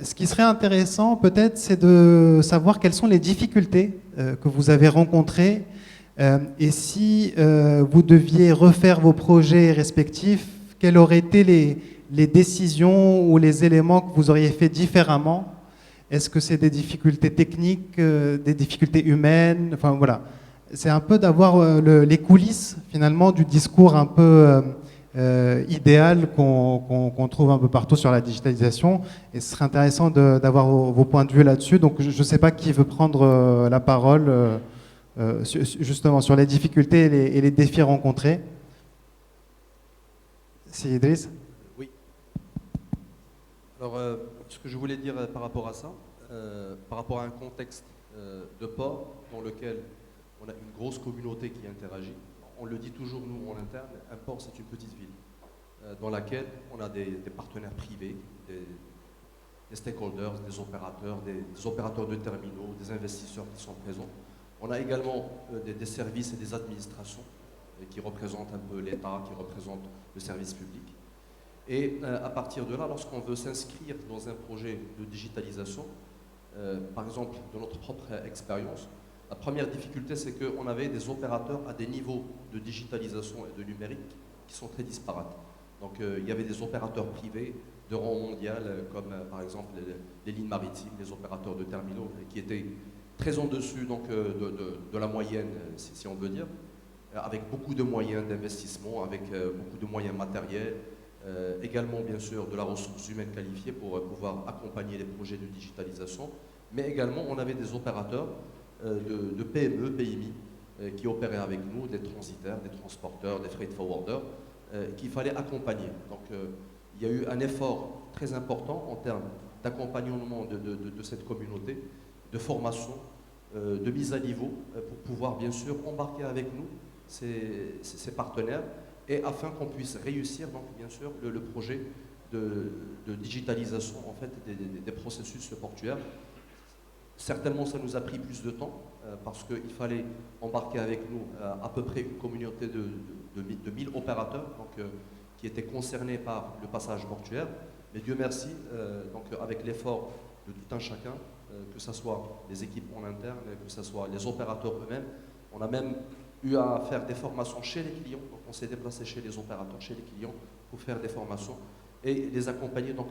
Ce qui serait intéressant peut-être, c'est de savoir quelles sont les difficultés que vous avez rencontrées et si vous deviez refaire vos projets respectifs, quelles auraient été les décisions ou les éléments que vous auriez fait différemment. Est-ce que c'est des difficultés techniques, des difficultés humaines? Enfin voilà, c'est un peu d'avoir les coulisses finalement du discours un peu idéal qu'on trouve un peu partout sur la digitalisation. Et ce serait intéressant d'avoir vos points de vue là-dessus. Donc je ne sais pas qui veut prendre la parole justement sur les difficultés et les défis rencontrés. Si Idriss. Oui. Alors, ce que je voulais dire par rapport à ça, par rapport à un contexte de port dans lequel on a une grosse communauté qui interagit. On le dit toujours, nous, en interne, un port, c'est une petite ville dans laquelle on a des partenaires privés, des stakeholders, des opérateurs de terminaux, des investisseurs qui sont présents. On a également des services et des administrations qui représentent un peu l'État, qui représentent le service public. Et à partir de là, lorsqu'on veut s'inscrire dans un projet de digitalisation, par exemple, de notre propre expérience, la première difficulté, c'est qu'on avait des opérateurs à des niveaux de digitalisation et de numérique qui sont très disparates. Donc il y avait des opérateurs privés de rang mondial, comme par exemple les lignes maritimes, les opérateurs de terminaux, qui étaient très en dessus donc, de la moyenne, si on veut dire, avec beaucoup de moyens d'investissement, avec beaucoup de moyens matériels, également bien sûr de la ressource humaine qualifiée pour pouvoir accompagner les projets de digitalisation, mais également on avait des opérateurs de PME, PMI qui opéraient avec nous, des transitaires, des transporteurs, des freight forwarders, qu'il fallait accompagner. Donc il y a eu un effort très important en termes d'accompagnement de cette communauté, de formation, de mise à niveau, pour pouvoir bien sûr embarquer avec nous ces partenaires, et afin qu'on puisse réussir donc bien sûr le projet de digitalisation en fait des processus portuaires. Certainement ça nous a pris plus de temps parce qu'il fallait embarquer avec nous à peu près une communauté de 1000 opérateurs donc, qui étaient concernés par le passage portuaire. Mais Dieu merci, donc avec l'effort de tout un chacun, que ce soit les équipes en interne, que ce soit les opérateurs eux-mêmes, on a même eu à faire des formations chez les clients. Donc on s'est déplacé chez les opérateurs, chez les clients, pour faire des formations et les accompagner donc,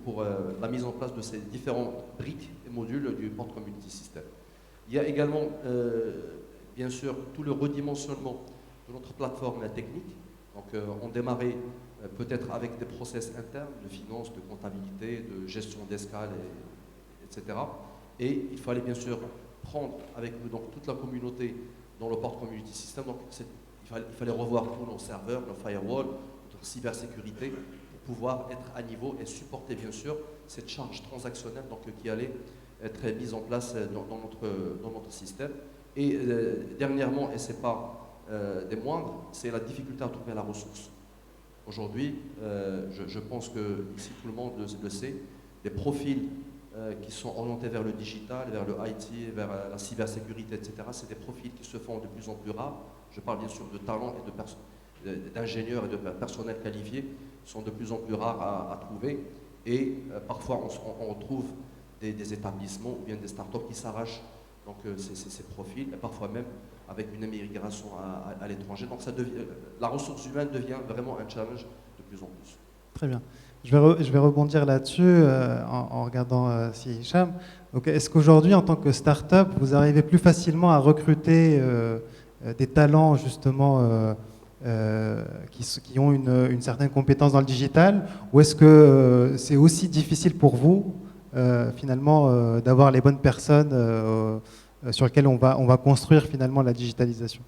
pour la mise en place de ces différents briques et modules du Port Community System. Il y a également, bien sûr, tout le redimensionnement de notre plateforme technique. Donc on démarrait peut-être avec des process internes de finance, de comptabilité, de gestion d'escale, etc. Et il fallait bien sûr prendre avec nous donc, toute la communauté dans le Port Community System. Donc il fallait revoir tous nos serveurs, nos firewalls, notre cybersécurité, pour pouvoir être à niveau et supporter bien sûr cette charge transactionnelle donc, qui allait être mise en place dans notre système. Et dernièrement, et ce n'est pas des moindres, c'est la difficulté à trouver la ressource. Aujourd'hui, je pense que ici tout le monde le sait, les profils qui sont orientés vers le digital, vers le IT, vers la cybersécurité, etc., c'est des profils qui se font de plus en plus rares. Je parle bien sûr de talents et d'ingénieurs et de personnel qualifié, sont de plus en plus rares à trouver. Et parfois, on retrouve des établissements ou bien des startups qui s'arrachent donc ces profils, et parfois même avec une émigration à l'étranger. Donc la ressource humaine devient vraiment un challenge de plus en plus. Très bien. Je vais rebondir là-dessus en regardant si Hicham. Donc, est-ce qu'aujourd'hui, en tant que start-up, vous arrivez plus facilement à recruter des talents justement qui ont une certaine compétence dans le digital, ou est-ce que c'est aussi difficile pour vous finalement d'avoir les bonnes personnes sur lesquelles on va construire finalement la digitalisation?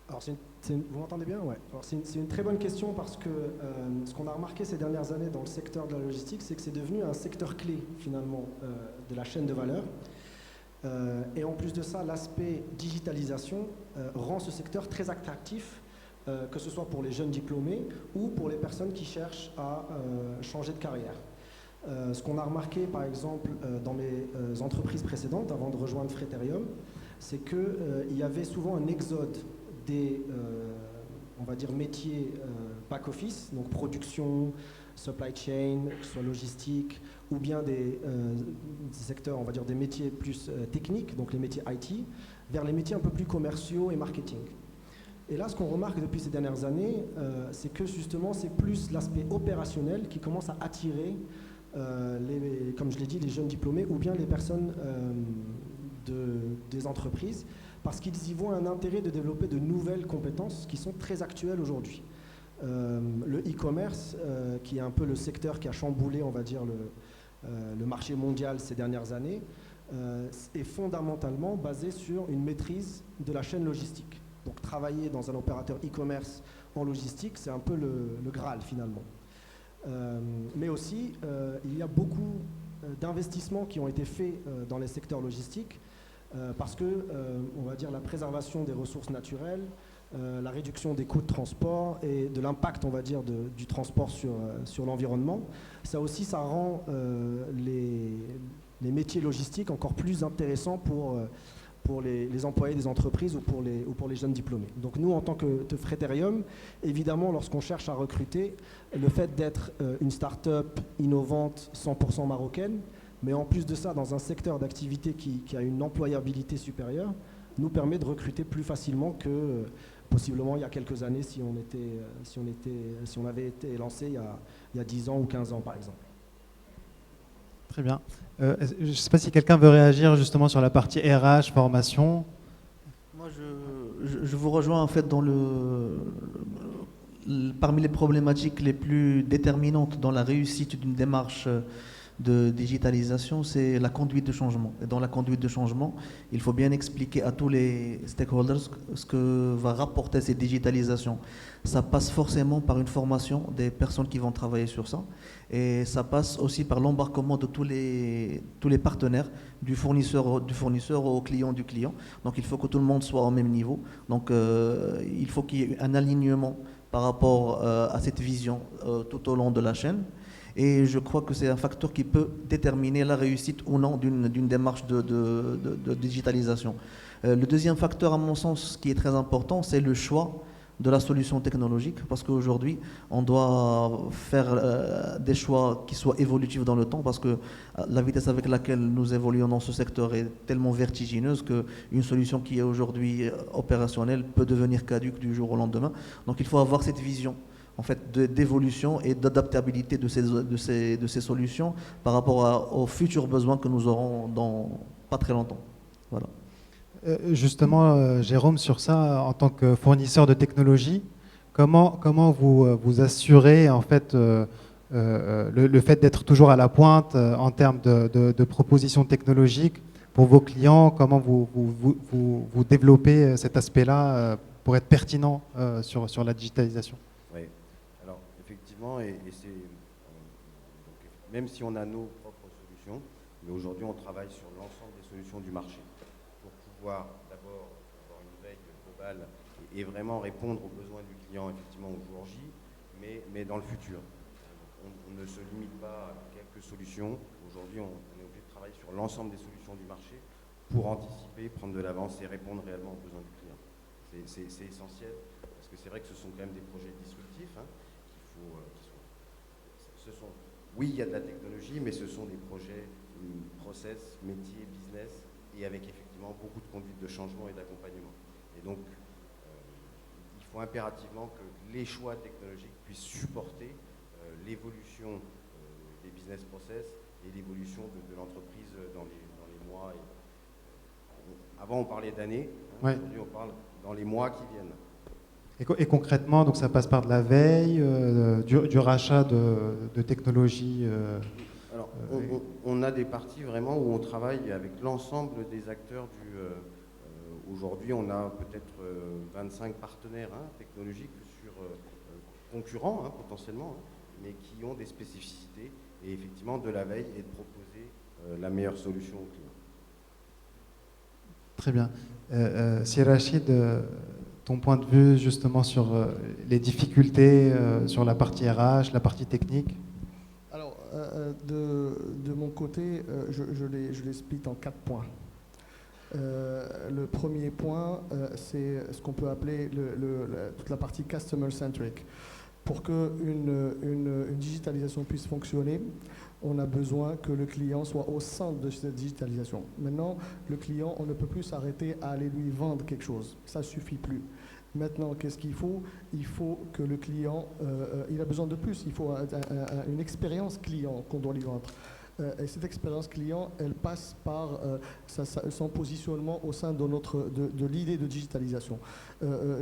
Alors, vous m'entendez bien? Ouais. Alors, c'est une très bonne question parce que ce qu'on a remarqué ces dernières années dans le secteur de la logistique, c'est que c'est devenu un secteur clé finalement de la chaîne de valeur. Et en plus de ça, l'aspect digitalisation rend ce secteur très attractif, que ce soit pour les jeunes diplômés ou pour les personnes qui cherchent à changer de carrière. Ce qu'on a remarqué par exemple dans mes entreprises précédentes avant de rejoindre Freterium, c'est qu'il y avait souvent un exode des on va dire métiers back-office, donc production, supply chain, que ce soit logistique, ou bien des secteurs, on va dire des métiers plus techniques, donc les métiers IT, vers les métiers un peu plus commerciaux et marketing. Et là, ce qu'on remarque depuis ces dernières années, c'est que justement, c'est plus l'aspect opérationnel qui commence à attirer, comme je l'ai dit, les jeunes diplômés ou bien les personnes des entreprises, parce qu'ils y voient un intérêt de développer de nouvelles compétences qui sont très actuelles aujourd'hui. Le e-commerce, qui est un peu le secteur qui a chamboulé, on va dire, le marché mondial ces dernières années, est fondamentalement basé sur une maîtrise de la chaîne logistique. Donc travailler dans un opérateur e-commerce en logistique, c'est un peu le Graal finalement. Mais aussi, il y a beaucoup d'investissements qui ont été faits dans les secteurs logistiques parce que, on va dire, la préservation des ressources naturelles, la réduction des coûts de transport et de l'impact, on va dire, du transport sur l'environnement, ça aussi, ça rend les métiers logistiques encore plus intéressants pour les employés des entreprises ou pour les jeunes diplômés. Donc nous, en tant que Freterium, évidemment, lorsqu'on cherche à recruter, le fait d'être une start-up innovante 100% marocaine, mais en plus de ça, dans un secteur d'activité qui a une employabilité supérieure, nous permet de recruter plus facilement que possiblement il y a quelques années si on avait été lancé il y a 10 ans ou 15 ans, par exemple. Très bien. Je ne sais pas si quelqu'un veut réagir justement sur la partie RH, formation. Moi, je vous rejoins en fait dans parmi les problématiques les plus déterminantes dans la réussite d'une démarche de digitalisation, c'est la conduite de changement. Et dans la conduite de changement, il faut bien expliquer à tous les stakeholders ce que va rapporter cette digitalisation. Ça passe forcément par une formation des personnes qui vont travailler sur ça. Et ça passe aussi par l'embarquement de tous les partenaires, du fournisseur au client du client. Donc il faut que tout le monde soit au même niveau. Donc il faut qu'il y ait un alignement par rapport à cette vision tout au long de la chaîne. Et je crois que c'est un facteur qui peut déterminer la réussite ou non d'une démarche de digitalisation. Le deuxième facteur, à mon sens, qui est très important, c'est le choix de la solution technologique, parce qu'aujourd'hui, on doit faire des choix qui soient évolutifs dans le temps, parce que la vitesse avec laquelle nous évoluons dans ce secteur est tellement vertigineuse qu'une solution qui est aujourd'hui opérationnelle peut devenir caduque du jour au lendemain. Donc il faut avoir cette vision en fait, d'évolution et d'adaptabilité de ces solutions par rapport aux futurs besoins que nous aurons dans pas très longtemps. Voilà. Justement, Jérôme, sur ça, en tant que fournisseur de technologie, comment vous assurez en fait, le fait d'être toujours à la pointe en termes de propositions technologiques pour vos clients? Comment vous développez cet aspect-là pour être pertinent sur la digitalisation? Oui, alors effectivement, même si on a nos propres solutions, mais aujourd'hui on travaille sur l'ensemble des solutions du marché. pouvoir d'abord avoir une veille globale et vraiment répondre aux besoins du client effectivement au jour J, mais dans le futur. On ne se limite pas à quelques solutions. Aujourd'hui, on est obligé de travailler sur l'ensemble des solutions du marché pour anticiper, prendre de l'avance et répondre réellement aux besoins du client. C'est essentiel, parce que c'est vrai que ce sont quand même des projets disruptifs, hein, oui, il y a de la technologie, mais ce sont des projets process, métier, business, et avec effectivement beaucoup de conduite de changement et d'accompagnement. Et donc, il faut impérativement que les choix technologiques puissent supporter l'évolution des business process et l'évolution de l'entreprise dans les mois. Avant, on parlait d'années, hein, Ouais. Aujourd'hui, on parle dans les mois qui viennent. Et concrètement, donc ça passe par de la veille, du rachat de technologies. Alors, on a des parties vraiment où on travaille avec l'ensemble des acteurs aujourd'hui, on a peut-être 25 partenaires technologiques concurrents potentiellement, mais qui ont des spécificités et effectivement de la veille et de proposer la meilleure solution au client. Très bien. Si Rachid, ton point de vue justement sur les difficultés sur la partie RH, la partie technique? Alors, de mon côté, je les split en 4 points. Le premier point, c'est ce qu'on peut appeler toute la partie customer-centric. Pour qu'une digitalisation puisse fonctionner, on a besoin que le client soit au centre de cette digitalisation. Maintenant, le client, on ne peut plus s'arrêter à aller lui vendre quelque chose. Ça ne suffit plus. Maintenant, qu'est-ce qu'il faut? Il faut que le client, il a besoin de plus. Il faut une expérience client qu'on doit lui vendre. Et cette expérience client, elle passe par son positionnement au sein de l'idée de digitalisation.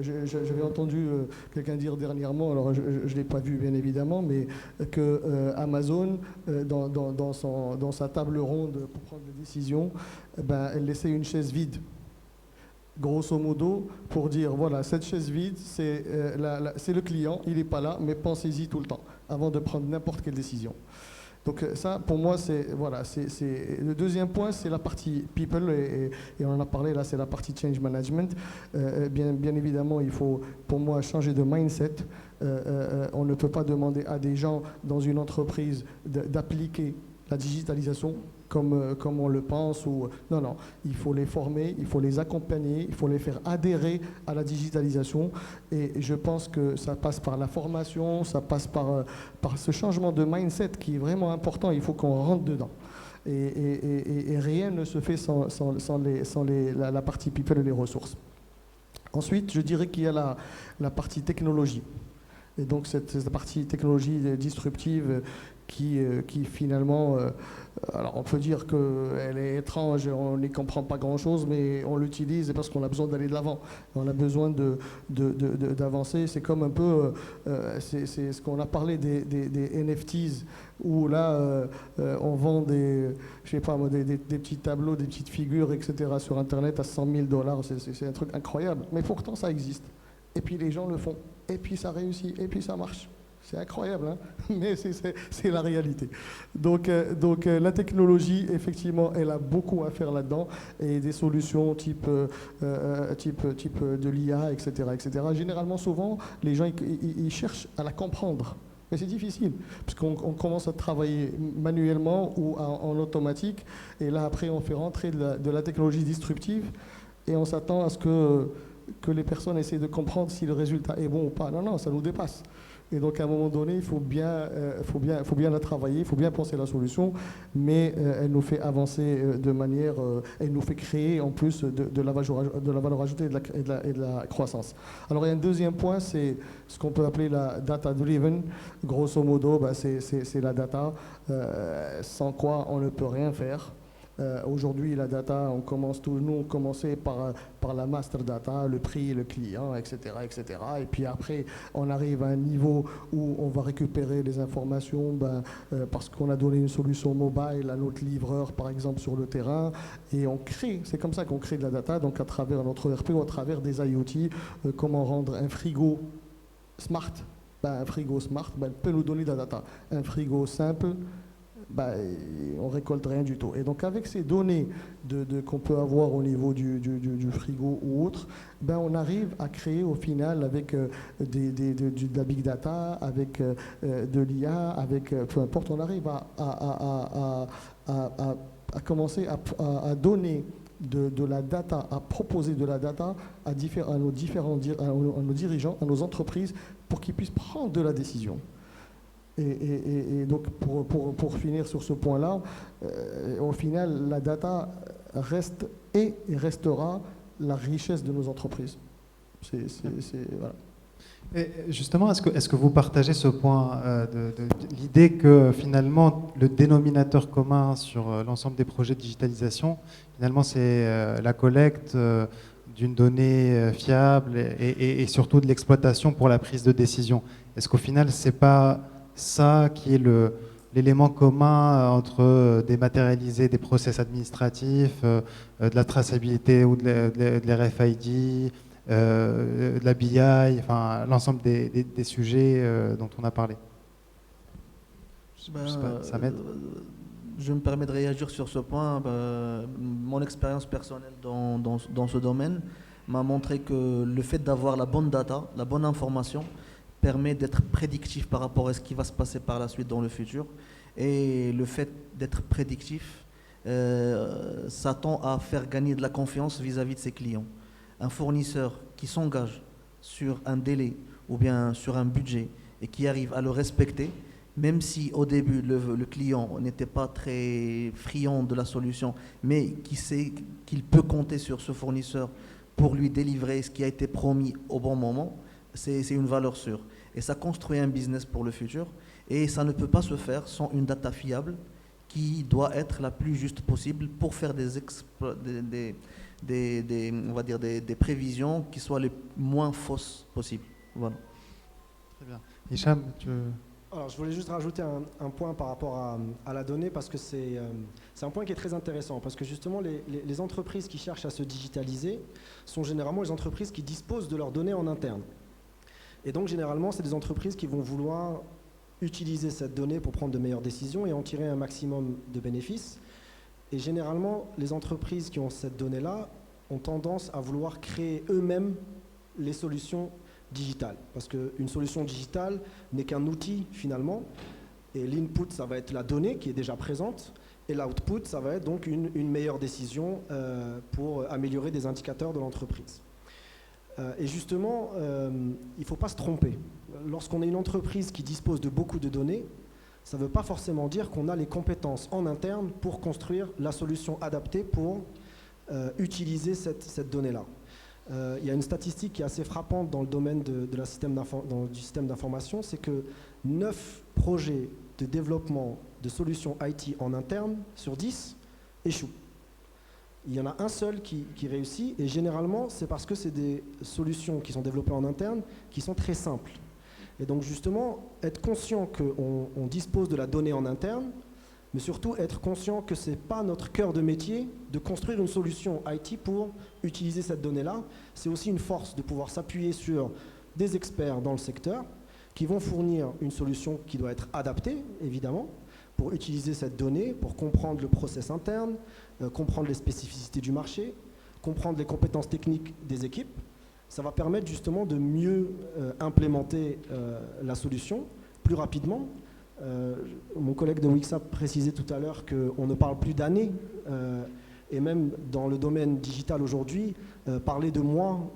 J'avais entendu quelqu'un dire dernièrement, alors je ne l'ai pas vu bien évidemment, mais que Amazon, dans sa table ronde pour prendre des décisions, elle laissait une chaise vide. Grosso modo, pour dire, voilà, cette chaise vide, c'est le client, il n'est pas là, mais pensez-y tout le temps, avant de prendre n'importe quelle décision. Donc ça, pour moi, le deuxième point, c'est la partie people, et on en a parlé, là, c'est la partie change management. Bien évidemment, il faut, pour moi, changer de mindset. On ne peut pas demander à des gens dans une entreprise d'appliquer la digitalisation comme on le pense. Non, il faut les former, il faut les accompagner, il faut les faire adhérer à la digitalisation. Et je pense que ça passe par la formation, ça passe par ce changement de mindset qui est vraiment important. Il faut qu'on rentre dedans. Et rien ne se fait sans la partie people et les ressources. Ensuite, je dirais qu'il y a la partie technologie. Et donc cette partie technologie disruptive qui finalement, alors on peut dire qu'elle est étrange, on n'y comprend pas grand-chose, mais on l'utilise parce qu'on a besoin d'aller de l'avant. On a besoin d'avancer. C'est comme un peu, c'est ce qu'on a parlé des NFTs, où là, on vend des petits tableaux, des petites figures, etc. sur Internet à $100 000. C'est un truc incroyable. Mais pourtant, ça existe. Et puis les gens le font. Et puis ça réussit. Et puis ça marche. C'est incroyable, hein, mais c'est la réalité. Donc la technologie, effectivement, elle a beaucoup à faire là-dedans, et des solutions type de l'IA, etc., etc. Généralement, souvent, les gens ils cherchent à la comprendre. Mais c'est difficile, parce qu'on commence à travailler manuellement ou en automatique, et là, après, on fait rentrer de la technologie disruptive, et on s'attend à ce que les personnes essaient de comprendre si le résultat est bon ou pas. Non, ça nous dépasse. Et donc, à un moment donné, il faut bien la travailler, il faut bien penser la solution, mais elle nous fait avancer de manière, elle nous fait créer en plus de la valeur ajoutée et de la croissance. Alors, il y a un deuxième point, c'est ce qu'on peut appeler la data-driven. Grosso modo, c'est la data, sans quoi on ne peut rien faire. Aujourd'hui, la data, on commençait par la master data, le prix, le client, etc., etc. Et puis après, on arrive à un niveau où on va récupérer les informations parce qu'on a donné une solution mobile à notre livreur, par exemple, sur le terrain. Et c'est comme ça qu'on crée de la data, donc à travers notre ERP ou à travers des IoT. Comment rendre un frigo smart? Un frigo smart peut nous donner de la data. Un frigo simple, on récolte rien du tout. Et donc avec ces données qu'on peut avoir au niveau du frigo ou autre, on arrive à créer au final avec de la big data, avec de l'IA, avec peu importe, on arrive à commencer à donner de la data, à proposer de la data à nos dirigeants, à nos entreprises, pour qu'ils puissent prendre de la décision. Et donc, pour finir sur ce point-là, au final, la data reste et restera la richesse de nos entreprises. Voilà. Et justement, est-ce que vous partagez ce point de l'idée que finalement, le dénominateur commun sur l'ensemble des projets de digitalisation, finalement, c'est la collecte d'une donnée fiable et surtout de l'exploitation pour la prise de décision. Est-ce qu'au final, c'est pas ça qui est l'élément commun entre dématérialiser des process administratifs, de la traçabilité ou de l'RFID, de la BI, enfin l'ensemble des sujets dont on a parlé? Je sais pas, Samed? Je me permets de réagir sur ce point. Mon expérience personnelle dans ce domaine m'a montré que le fait d'avoir la bonne data, la bonne information, permet d'être prédictif par rapport à ce qui va se passer par la suite dans le futur. Et le fait d'être prédictif, ça tend à faire gagner de la confiance vis-à-vis de ses clients. Un fournisseur qui s'engage sur un délai ou bien sur un budget et qui arrive à le respecter, même si au début le client n'était pas très friand de la solution, mais qui sait qu'il peut compter sur ce fournisseur pour lui délivrer ce qui a été promis au bon moment, c'est une valeur sûre. Et ça construit un business pour le futur. Et ça ne peut pas se faire sans une data fiable qui doit être la plus juste possible pour faire on va dire des prévisions qui soient les moins fausses possibles. Voilà. Très bien. Hicham, Alors, je voulais juste rajouter un point par rapport à la donnée, parce que c'est un point qui est très intéressant, parce que justement les entreprises qui cherchent à se digitaliser sont généralement les entreprises qui disposent de leurs données en interne. Et donc généralement c'est des entreprises qui vont vouloir utiliser cette donnée pour prendre de meilleures décisions et en tirer un maximum de bénéfices. Et généralement les entreprises qui ont cette donnée-là ont tendance à vouloir créer eux-mêmes les solutions digitales, parce qu'une solution digitale n'est qu'un outil finalement, et l'input ça va être la donnée qui est déjà présente, et l'output ça va être donc une meilleure décision pour améliorer des indicateurs de l'entreprise. Et justement, il ne faut pas se tromper. Lorsqu'on est une entreprise qui dispose de beaucoup de données, ça ne veut pas forcément dire qu'on a les compétences en interne pour construire la solution adaptée pour utiliser cette donnée-là. Il y a une statistique qui est assez frappante dans le domaine du système d'information, c'est que 9 projets de développement de solutions IT en interne sur 10 échouent. Il y en a un seul qui réussit, et généralement c'est parce que c'est des solutions qui sont développées en interne qui sont très simples. Et donc justement, être conscient qu'on dispose de la donnée en interne, mais surtout être conscient que ce n'est pas notre cœur de métier de construire une solution IT pour utiliser cette donnée-là. C'est aussi une force de pouvoir s'appuyer sur des experts dans le secteur qui vont fournir une solution qui doit être adaptée, évidemment, pour utiliser cette donnée, pour comprendre le process interne, comprendre les spécificités du marché, comprendre les compétences techniques des équipes. Ça va permettre justement de mieux implémenter la solution plus rapidement. Mon collègue de Wixa précisait tout à l'heure qu'on ne parle plus d'années, et même dans le domaine digital aujourd'hui, parler de mois,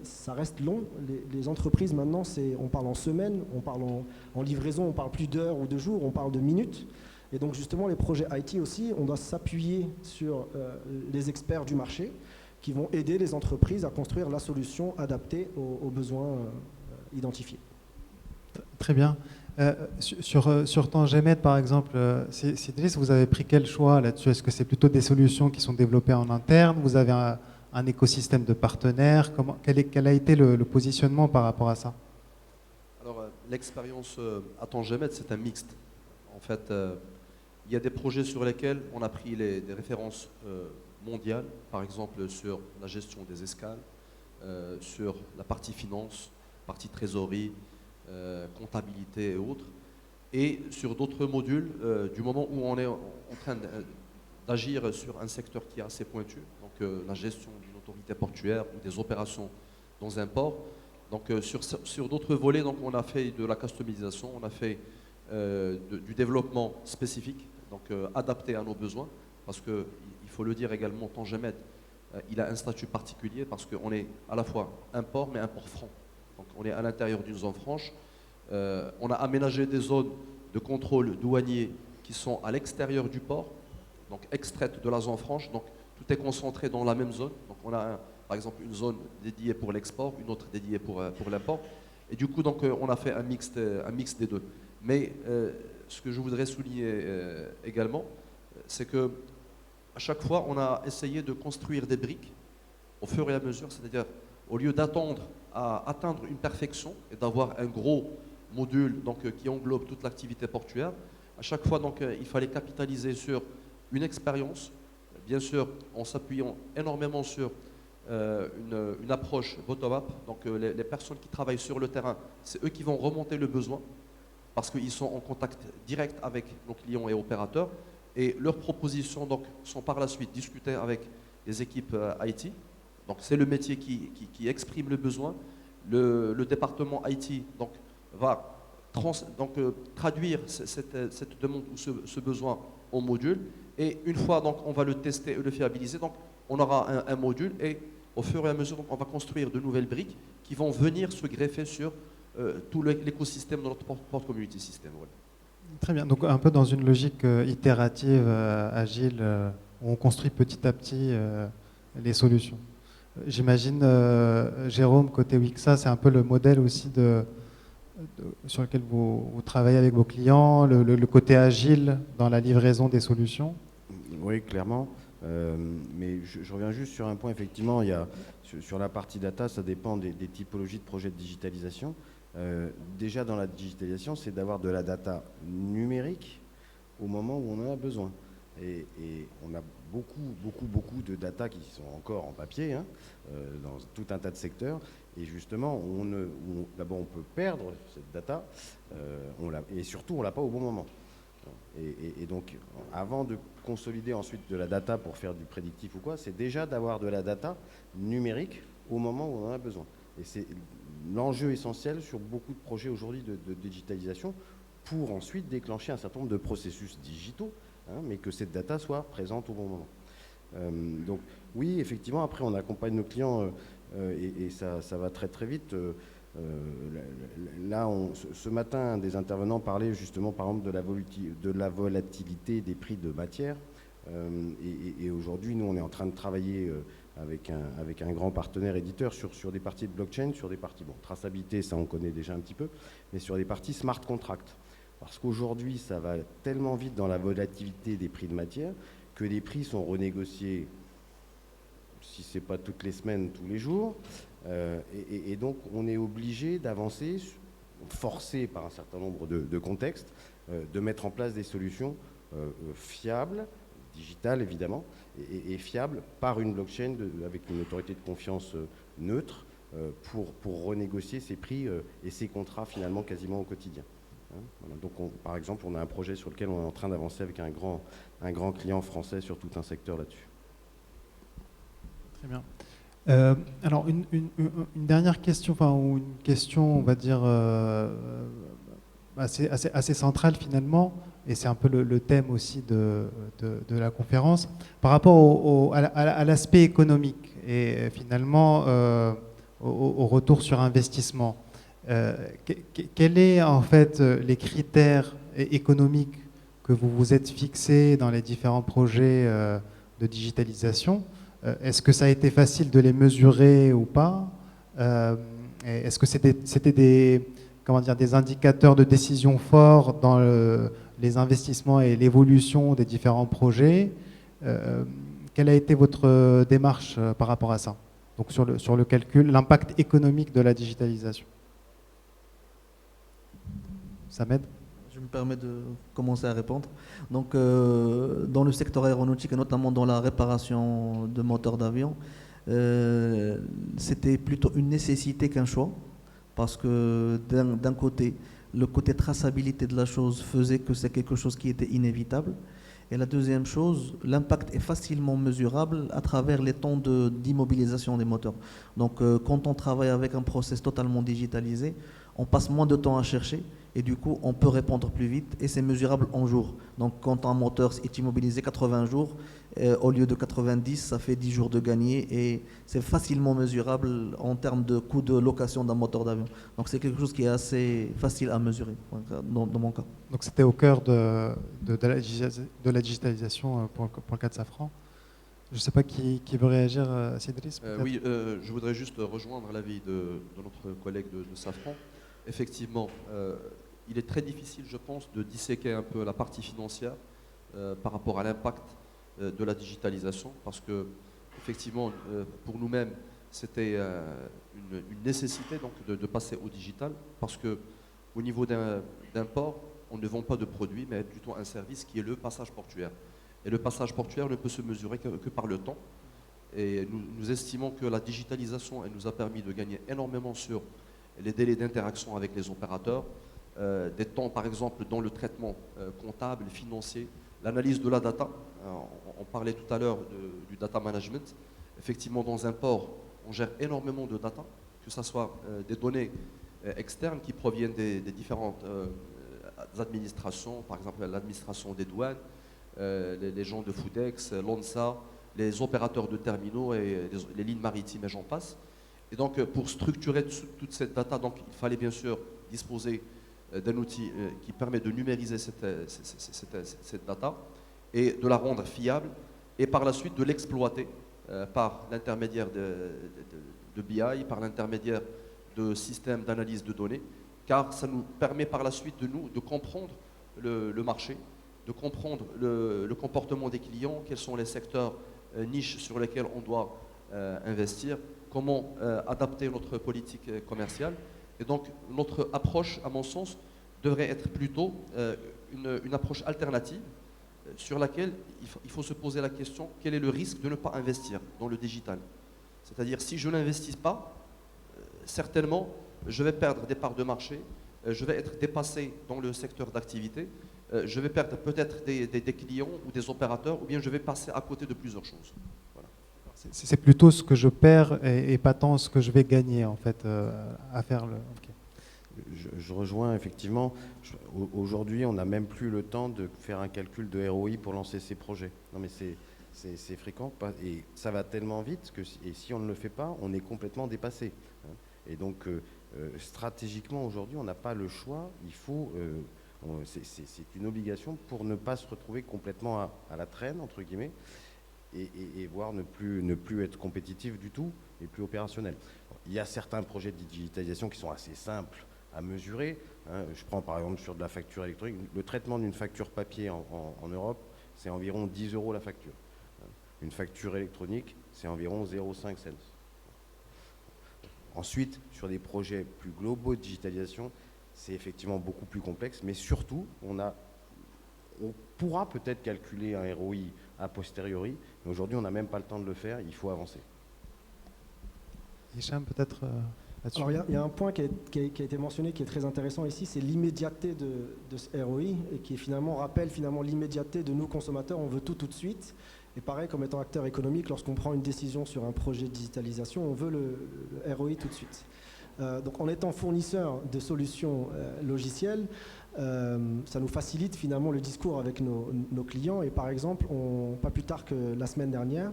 ça reste long. Les entreprises maintenant, on parle en semaines, on parle en livraison, on parle plus d'heures ou de jours, on parle de minutes. Et donc justement, les projets IT aussi, on doit s'appuyer sur les experts du marché qui vont aider les entreprises à construire la solution adaptée aux besoins identifiés. Très bien. Sur Tangemed, par exemple, Idriss, vous avez pris quel choix là-dessus? Est-ce que c'est plutôt des solutions qui sont développées en interne? Vous avez un écosystème de partenaires? Quel a été le positionnement par rapport à ça? Alors, l'expérience à Tangemed, c'est un mixte. En fait, il y a des projets sur lesquels on a pris des références mondiales, par exemple sur la gestion des escales, sur la partie finance, partie trésorerie, comptabilité et autres. et sur d'autres modules, du moment où on est en train d'agir sur un secteur qui est assez pointu, donc la gestion d'une autorité portuaire ou des opérations dans un port. Donc sur d'autres volets, donc, on a fait de la customisation, on a fait du développement spécifique, donc adapté à nos besoins, parce qu'il faut le dire également, Tangemed, il a un statut particulier parce qu'on est à la fois un port, mais un port franc. Donc on est à l'intérieur d'une zone franche. On a aménagé des zones de contrôle douanier qui sont à l'extérieur du port, donc extraites de la zone franche. Donc tout est concentré dans la même zone. Donc on a par exemple une zone dédiée pour l'export, une autre dédiée pour l'import. Et du coup, donc, on a fait un mix des deux. Mais ce que je voudrais souligner également, c'est que à chaque fois, on a essayé de construire des briques au fur et à mesure, c'est-à-dire au lieu d'attendre à atteindre une perfection et d'avoir un gros module donc, qui englobe toute l'activité portuaire, à chaque fois, donc, il fallait capitaliser sur une expérience, bien sûr en s'appuyant énormément sur une approche bottom-up. Donc les personnes qui travaillent sur le terrain, c'est eux qui vont remonter le besoin parce qu'ils sont en contact direct avec nos clients et opérateurs. Et leurs propositions donc, sont par la suite discutées avec les équipes IT. Donc c'est le métier qui exprime le besoin. Le département IT donc, va traduire cette demande ou ce besoin en module. Et une fois donc, on va le tester et le fiabiliser, donc, on aura un module et au fur et à mesure, donc, on va construire de nouvelles briques qui vont venir se greffer sur tout l'écosystème de notre port community system. Voilà. Très bien, donc un peu dans une logique itérative, agile, où on construit petit à petit les solutions. J'imagine, Jérôme, côté Wixa, c'est un peu le modèle aussi sur lequel vous travaillez avec vos clients, le côté agile dans la livraison des solutions. Oui, clairement. Mais je reviens juste sur un point, effectivement, il y a, sur la partie data, ça dépend des typologies de projets de digitalisation. Déjà dans la digitalisation, c'est d'avoir de la data numérique au moment où on en a besoin. Et on a beaucoup de data qui sont encore en papier, hein, dans tout un tas de secteurs. Et justement, d'abord on peut perdre cette data, et surtout on ne l'a pas au bon moment. Et donc, avant de consolider ensuite de la data pour faire du prédictif ou quoi, c'est déjà d'avoir de la data numérique au moment où on en a besoin. Et c'est l'enjeu essentiel sur beaucoup de projets aujourd'hui de digitalisation pour ensuite déclencher un certain nombre de processus digitaux, hein, mais que cette data soit présente au bon moment. Donc oui, effectivement, après on accompagne nos clients et ça va très très vite. Là, ce matin, des intervenants parlaient justement, par exemple, de la volatilité des prix de matière. Et aujourd'hui, nous, on est en train de travailler avec un grand partenaire éditeur sur des parties de blockchain, sur des parties, bon, traçabilité, ça on connaît déjà un petit peu, mais sur des parties smart contract. Parce qu'aujourd'hui, ça va tellement vite dans la volatilité des prix de matière que les prix sont renégociés, si ce n'est pas toutes les semaines, tous les jours. Et donc, on est obligé d'avancer, forcé par un certain nombre de contextes, de mettre en place des solutions fiables, digitales évidemment, et fiables par une blockchain avec une autorité de confiance neutre pour renégocier ces prix et ces contrats finalement quasiment au quotidien. Hein, voilà. Donc, par exemple, on a un projet sur lequel on est en train d'avancer avec un grand client français sur tout un secteur là-dessus. Très bien. Alors, une dernière question, ou une question, on va dire, assez centrale finalement, et c'est un peu le thème aussi de la conférence, par rapport à l'aspect économique et finalement au retour sur investissement. Quels sont en fait les critères économiques que vous vous êtes fixés dans les différents projets de digitalisation? Est-ce que ça a été facile de les mesurer ou pas? Est-ce que c'était des indicateurs de décision forts dans les investissements et l'évolution des différents projets? Quelle a été votre démarche par rapport à ça? Donc sur le calcul, l'impact économique de la digitalisation. Ça m'aide? Je me permets de commencer à répondre. Donc, dans le secteur aéronautique et notamment dans la réparation de moteurs d'avion, c'était plutôt une nécessité qu'un choix, parce que d'un côté, le côté traçabilité de la chose faisait que c'est quelque chose qui était inévitable. Et la deuxième chose, l'impact est facilement mesurable à travers les temps d'immobilisation des moteurs. Donc quand on travaille avec un process totalement digitalisé, on passe moins de temps à chercher et du coup on peut répondre plus vite et c'est mesurable en jours. Donc quand un moteur est immobilisé 80 jours, au lieu de 90, ça fait 10 jours de gagné et c'est facilement mesurable en termes de coût de location d'un moteur d'avion. Donc c'est quelque chose qui est assez facile à mesurer dans mon cas. Donc c'était au cœur de la digitalisation pour le cas de Safran. Je ne sais pas qui veut réagir, Cédric. Oui, je voudrais juste rejoindre l'avis de notre collègue de Safran. Effectivement, il est très difficile, je pense, de disséquer un peu la partie financière par rapport à l'impact de la digitalisation, parce que effectivement, pour nous-mêmes, c'était une nécessité donc de passer au digital, parce que au niveau d'un port, on ne vend pas de produits, mais plutôt un service qui est le passage portuaire. Et le passage portuaire ne peut se mesurer que par le temps. Et nous estimons que la digitalisation, elle nous a permis de gagner énormément sur les délais d'interaction avec les opérateurs, des temps par exemple dans le traitement comptable, financier, l'analyse de la data. On parlait tout à l'heure du data management. Effectivement, dans un port, on gère énormément de data, que ce soit des données externes qui proviennent des différentes administrations, par exemple l'administration des douanes, les gens de Foodex, l'ONSA, les opérateurs de terminaux et les lignes maritimes et j'en passe. Et donc pour structurer toute cette data, donc, il fallait bien sûr disposer d'un outil qui permet de numériser cette data et de la rendre fiable et par la suite de l'exploiter par l'intermédiaire de BI, par l'intermédiaire de systèmes d'analyse de données, car ça nous permet par la suite de comprendre le marché, de comprendre le comportement des clients, quels sont les secteurs niches sur lesquels on doit investir, comment adapter notre politique commerciale. Et donc notre approche, à mon sens, devrait être plutôt une approche alternative sur laquelle il faut se poser la question, quel est le risque de ne pas investir dans le digital? C'est-à-dire, si je n'investis pas, certainement, je vais perdre des parts de marché, je vais être dépassé dans le secteur d'activité, je vais perdre peut-être des clients ou des opérateurs, ou bien je vais passer à côté de plusieurs choses. Voilà. C'est plutôt ce que je perds et pas tant ce que je vais gagner, en fait, à faire le... Okay. Je rejoins effectivement. Aujourd'hui, on n'a même plus le temps de faire un calcul de ROI pour lancer ces projets. Non, mais c'est fréquent et ça va tellement vite que si on ne le fait pas, on est complètement dépassé. Et donc, stratégiquement, aujourd'hui, on n'a pas le choix. Il faut, c'est une obligation pour ne pas se retrouver complètement à la traîne, entre guillemets, et voire ne plus être compétitif du tout et plus opérationnel. Il y a certains projets de digitalisation qui sont assez simples à mesurer. Je prends par exemple sur de la facture électronique. Le traitement d'une facture papier en Europe, c'est environ 10 € la facture. Une facture électronique, c'est environ 0,5 cents. Ensuite, sur des projets plus globaux de digitalisation, c'est effectivement beaucoup plus complexe, mais surtout, on pourra peut-être calculer un ROI a posteriori, mais aujourd'hui, on n'a même pas le temps de le faire, il faut avancer. Hicham, peut-être là-dessus. Alors, il y a un point qui a été mentionné qui est très intéressant ici, c'est l'immédiateté de ce ROI et qui rappelle l'immédiateté de nous consommateurs, on veut tout de suite. Et pareil, comme étant acteur économique, lorsqu'on prend une décision sur un projet de digitalisation, on veut le ROI tout de suite. Donc en étant fournisseur de solutions logicielles, ça nous facilite finalement le discours avec nos clients. Et par exemple, pas plus tard que la semaine dernière,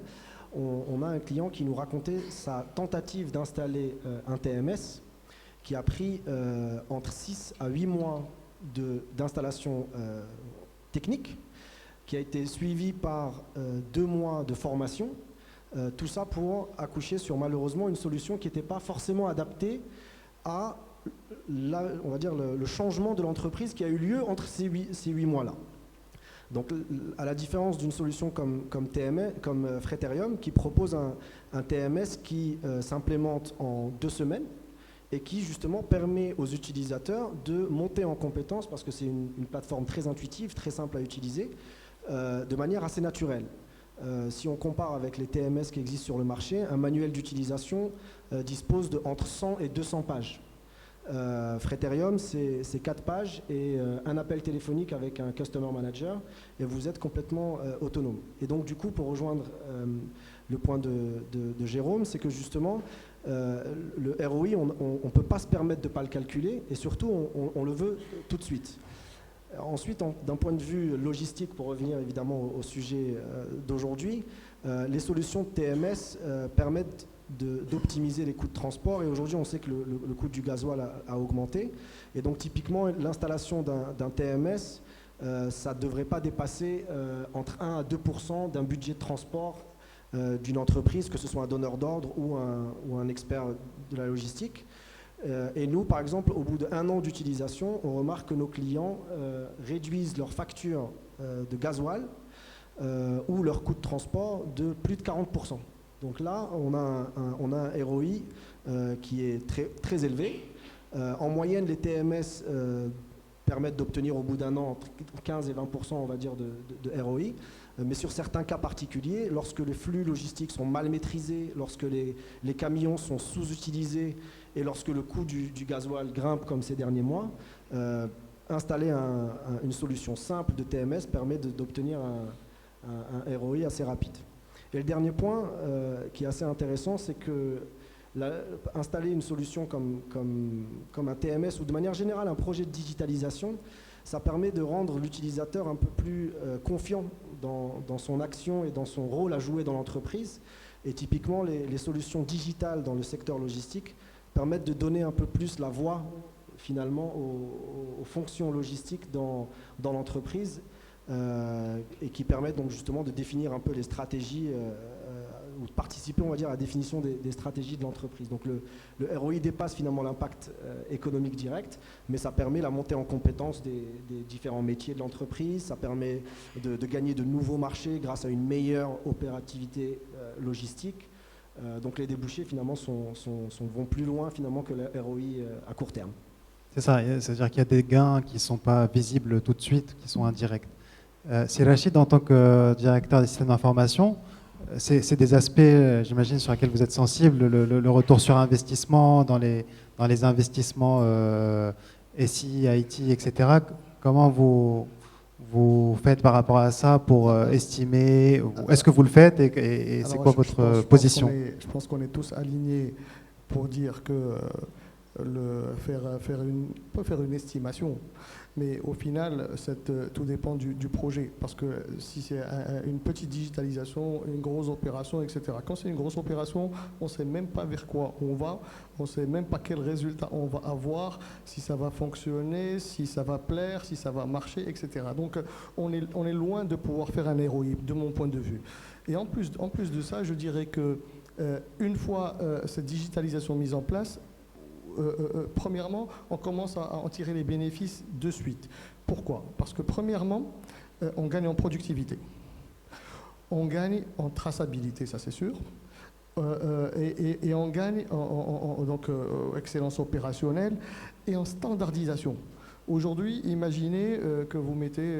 on a un client qui nous racontait sa tentative d'installer un TMS qui a pris entre 6 à 8 mois d'installation technique, qui a été suivi par 2 mois de formation, tout ça pour accoucher sur malheureusement une solution qui n'était pas forcément adaptée à on va dire le changement de l'entreprise qui a eu lieu entre ces 8 mois-là. Donc à la différence d'une solution comme Freterium qui propose un TMS qui s'implémente en 2 semaines et qui justement permet aux utilisateurs de monter en compétence parce que c'est une plateforme très intuitive, très simple à utiliser, de manière assez naturelle. Si on compare avec les TMS qui existent sur le marché, un manuel d'utilisation dispose de entre 100 et 200 pages. Freterium, c'est 4 pages et un appel téléphonique avec un Customer Manager et vous êtes complètement autonome. Et donc du coup, pour rejoindre le point de Jérôme, c'est que justement, le ROI, on ne peut pas se permettre de ne pas le calculer et surtout, on le veut tout de suite. Ensuite, d'un point de vue logistique, pour revenir évidemment au sujet d'aujourd'hui, les solutions de TMS permettent d'optimiser les coûts de transport et aujourd'hui on sait que le coût du gasoil a augmenté et donc typiquement l'installation d'un TMS ça ne devrait pas dépasser entre 1 à 2% d'un budget de transport d'une entreprise, que ce soit un donneur d'ordre ou un expert de la logistique. Et nous, par exemple, au bout d'1 an d'utilisation, on remarque que nos clients réduisent leur facture de gasoil ou leur coût de transport de plus de 40%. Donc là, on a un ROI qui est très élevé. En moyenne, les TMS permettent d'obtenir au bout d'1 an entre 15 et 20%, on va dire, de ROI. Mais sur certains cas particuliers, lorsque les flux logistiques sont mal maîtrisés, lorsque les camions sont sous-utilisés et lorsque le coût du gasoil grimpe comme ces derniers mois, installer une solution simple de TMS permet d'obtenir un ROI assez rapide. Et le dernier point qui est assez intéressant, c'est que installer une solution comme un TMS ou de manière générale un projet de digitalisation, ça permet de rendre l'utilisateur un peu plus confiant dans son action et dans son rôle à jouer dans l'entreprise. Et typiquement, les solutions digitales dans le secteur logistique permettent de donner un peu plus la voix finalement aux fonctions logistiques dans l'entreprise et qui permettent donc justement de définir un peu les stratégies ou de participer, on va dire, à la définition des stratégies de l'entreprise. Donc le ROI dépasse finalement l'impact économique direct, mais ça permet la montée en compétence des différents métiers de l'entreprise, ça permet de gagner de nouveaux marchés grâce à une meilleure opérativité logistique. Donc les débouchés finalement vont plus loin finalement que le ROI à court terme. C'est ça, c'est-à-dire qu'il y a des gains qui ne sont pas visibles tout de suite, qui sont indirects. Si Rachid, en tant que directeur des systèmes d'information, c'est des aspects, j'imagine, sur lesquels vous êtes sensible, le retour sur investissement dans les investissements SI, IT, etc. Comment vous faites par rapport à ça pour estimer, est-ce que vous le faites et c'est quoi votre position? Je pense qu'on est tous alignés pour dire que on peut faire une estimation, mais au final, tout dépend du projet. Parce que si c'est une petite digitalisation, une grosse opération, etc. Quand c'est une grosse opération, on ne sait même pas vers quoi on va, on ne sait même pas quel résultat on va avoir, si ça va fonctionner, si ça va plaire, si ça va marcher, etc. Donc on est loin de pouvoir faire un ROI, de mon point de vue. Et en plus de ça, je dirais que une fois cette digitalisation mise en place, premièrement, on commence à en tirer les bénéfices de suite. Pourquoi? Parce que premièrement, on gagne en productivité. On gagne en traçabilité, ça c'est sûr. Et on gagne en excellence opérationnelle et en standardisation. Aujourd'hui, imaginez que vous mettez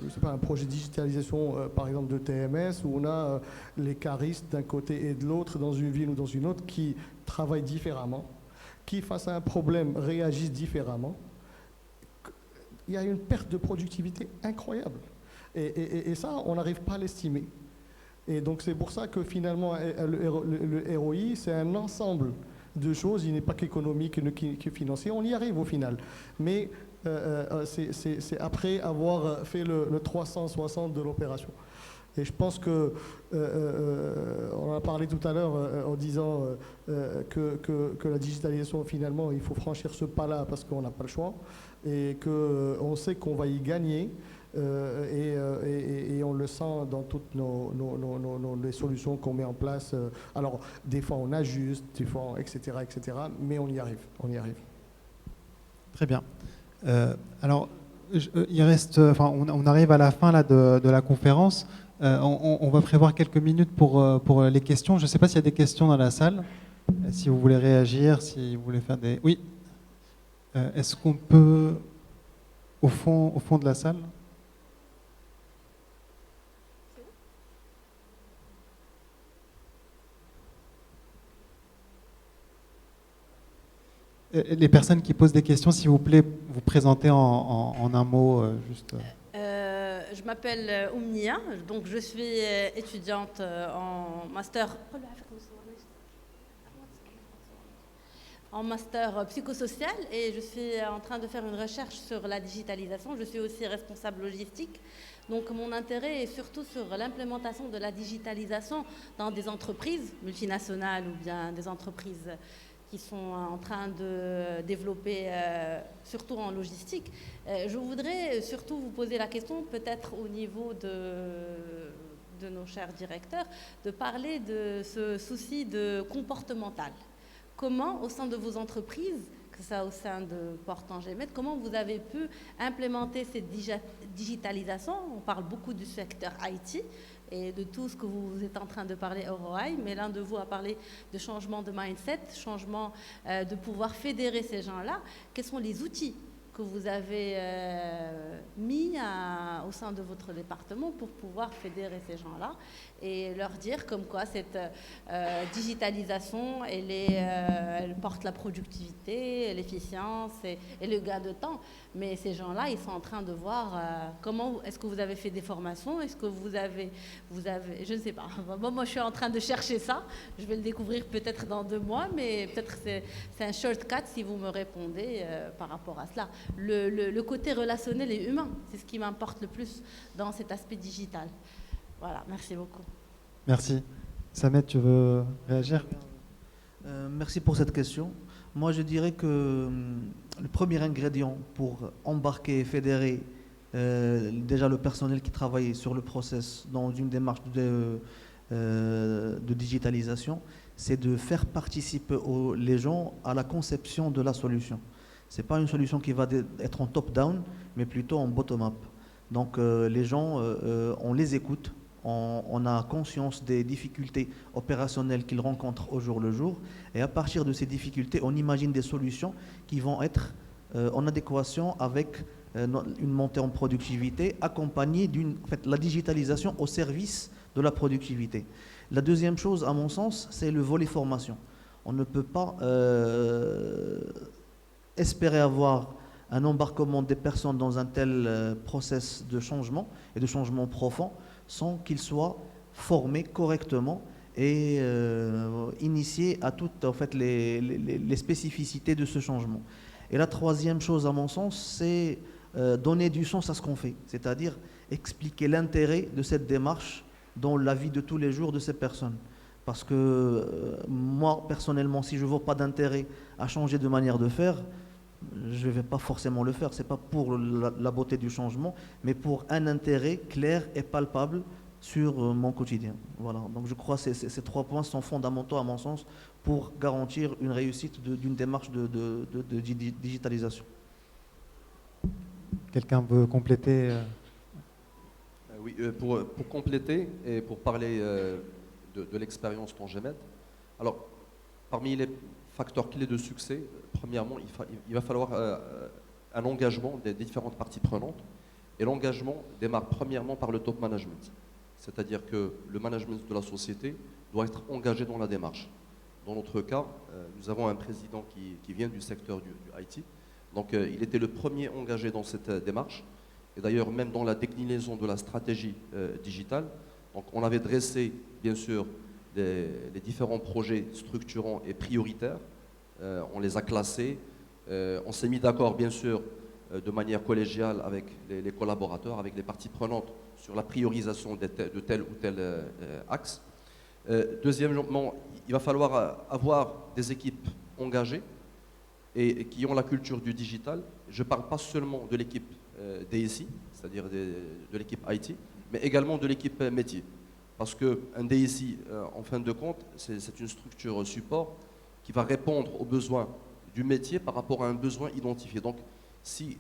je sais pas, un projet de digitalisation, par exemple de TMS, où on a les caristes d'un côté et de l'autre, dans une ville ou dans une autre, qui travaillent différemment, qui, face à un problème, réagissent différemment. Il y a une perte de productivité incroyable. Et ça, on n'arrive pas à l'estimer. Et donc, c'est pour ça que finalement, le ROI, c'est un ensemble de choses. Il n'est pas qu'économique, que financier. On y arrive au final. Mais c'est après avoir fait le 360 de l'opération. Et je pense que, on en a parlé tout à l'heure en disant que la digitalisation, finalement, il faut franchir ce pas-là parce qu'on n'a pas le choix et qu'on sait qu'on va y gagner et on le sent dans toutes les solutions qu'on met en place. Alors, des fois, on ajuste, des fois, etc., mais on y arrive, Très bien. Alors, on arrive à la fin là, de la conférence. On va prévoir quelques minutes pour les questions. Je ne sais pas s'il y a des questions dans la salle. Si vous voulez réagir, si vous voulez faire des... Oui. Est-ce qu'on peut, au fond de la salle? Les personnes qui posent des questions, s'il vous plaît, vous présentez en un mot, juste. Je m'appelle Oumnia, donc je suis étudiante en master psychosocial et je suis en train de faire une recherche sur la digitalisation. Je suis aussi responsable logistique. Donc mon intérêt est surtout sur l'implémentation de la digitalisation dans des entreprises multinationales ou bien des entreprises qui sont en train de développer, surtout en logistique. Je voudrais surtout vous poser la question, peut-être au niveau de nos chers directeurs, de parler de ce souci de comportemental. Comment, au sein de vos entreprises, que ça au sein de Port-en-Gémet, comment vous avez pu implémenter cette digitalisation? On parle beaucoup du secteur IT et de tout ce que vous êtes en train de parler au ROI, mais l'un de vous a parlé de changement de mindset, changement de pouvoir fédérer ces gens-là. Quels sont les outils que vous avez mis au sein de votre département pour pouvoir fédérer ces gens-là et leur dire comme quoi cette digitalisation, elle porte la productivité, l'efficience et le gain de temps. Mais ces gens-là, ils sont en train de voir comment, est-ce que vous avez fait des formations, est-ce que vous avez, je ne sais pas. Moi, je suis en train de chercher ça. Je vais le découvrir peut-être dans 2 mois, mais peut-être c'est un shortcut si vous me répondez par rapport à cela. Le côté relationnel et humain, c'est ce qui m'importe le plus dans cet aspect digital. Voilà, merci beaucoup. Merci. Samet, tu veux réagir? Merci pour cette question. Moi, je dirais que le premier ingrédient pour embarquer et fédérer déjà le personnel qui travaille sur le process dans une démarche de digitalisation, c'est de faire participer les gens à la conception de la solution. Ce n'est pas une solution qui va être en top-down, mais plutôt en bottom-up. Donc les gens, on les écoute, on a conscience des difficultés opérationnelles qu'ils rencontrent au jour le jour, et à partir de ces difficultés, on imagine des solutions qui vont être en adéquation avec une montée en productivité, accompagnée la digitalisation au service de la productivité. La deuxième chose, à mon sens, c'est le volet formation. On ne peut pas espérer avoir un embarquement des personnes dans un tel process de changement et de changement profond sans qu'ils soient formés correctement et initiés à toutes les spécificités de ce changement. Et la troisième chose, à mon sens, c'est donner du sens à ce qu'on fait, c'est-à-dire expliquer l'intérêt de cette démarche dans la vie de tous les jours de ces personnes. Parce que moi, personnellement, si je ne vois pas d'intérêt à changer de manière de faire, je ne vais pas forcément le faire. Ce n'est pas pour la beauté du changement, mais pour un intérêt clair et palpable sur mon quotidien. Voilà. Donc je crois que ces 3 points sont fondamentaux, à mon sens, pour garantir une réussite d'une démarche de digitalisation. Quelqu'un veut compléter Oui, pour compléter et pour parler de l'expérience Port-en-Gémet, alors parmi les facteurs clés de succès, premièrement, il va falloir un engagement des différentes parties prenantes, et l'engagement démarre premièrement par le top management, c'est-à-dire que le management de la société doit être engagé dans la démarche. Dans notre cas, nous avons un président qui vient du secteur du IT, donc il était le premier engagé dans cette démarche. Et d'ailleurs, même dans la déclinaison de la stratégie digitale, donc on avait dressé, bien sûr, les différents projets structurants et prioritaires. On les a classés. On s'est mis d'accord, bien sûr, de manière collégiale avec les collaborateurs, avec les parties prenantes, sur la priorisation de tel ou tel axe. Deuxièmement, il va falloir avoir des équipes engagées et qui ont la culture du digital. Je ne parle pas seulement de l'équipe DSI, c'est-à-dire de l'équipe IT, mais également de l'équipe métier. Parce qu'un DSI, en fin de compte, c'est une structure support qui va répondre aux besoins du métier par rapport à un besoin identifié. Donc, si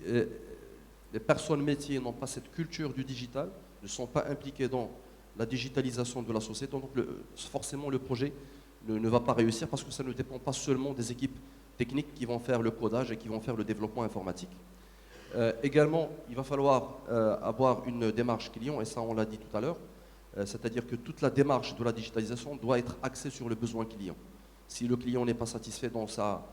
les personnes métiers n'ont pas cette culture du digital, ne sont pas impliquées dans la digitalisation de la société, donc forcément le projet ne va pas réussir parce que ça ne dépend pas seulement des équipes techniques qui vont faire le codage et qui vont faire le développement informatique. Également, il va falloir avoir une démarche client, et ça on l'a dit tout à l'heure, c'est-à-dire que toute la démarche de la digitalisation doit être axée sur le besoin client. Si le client n'est pas satisfait dans sa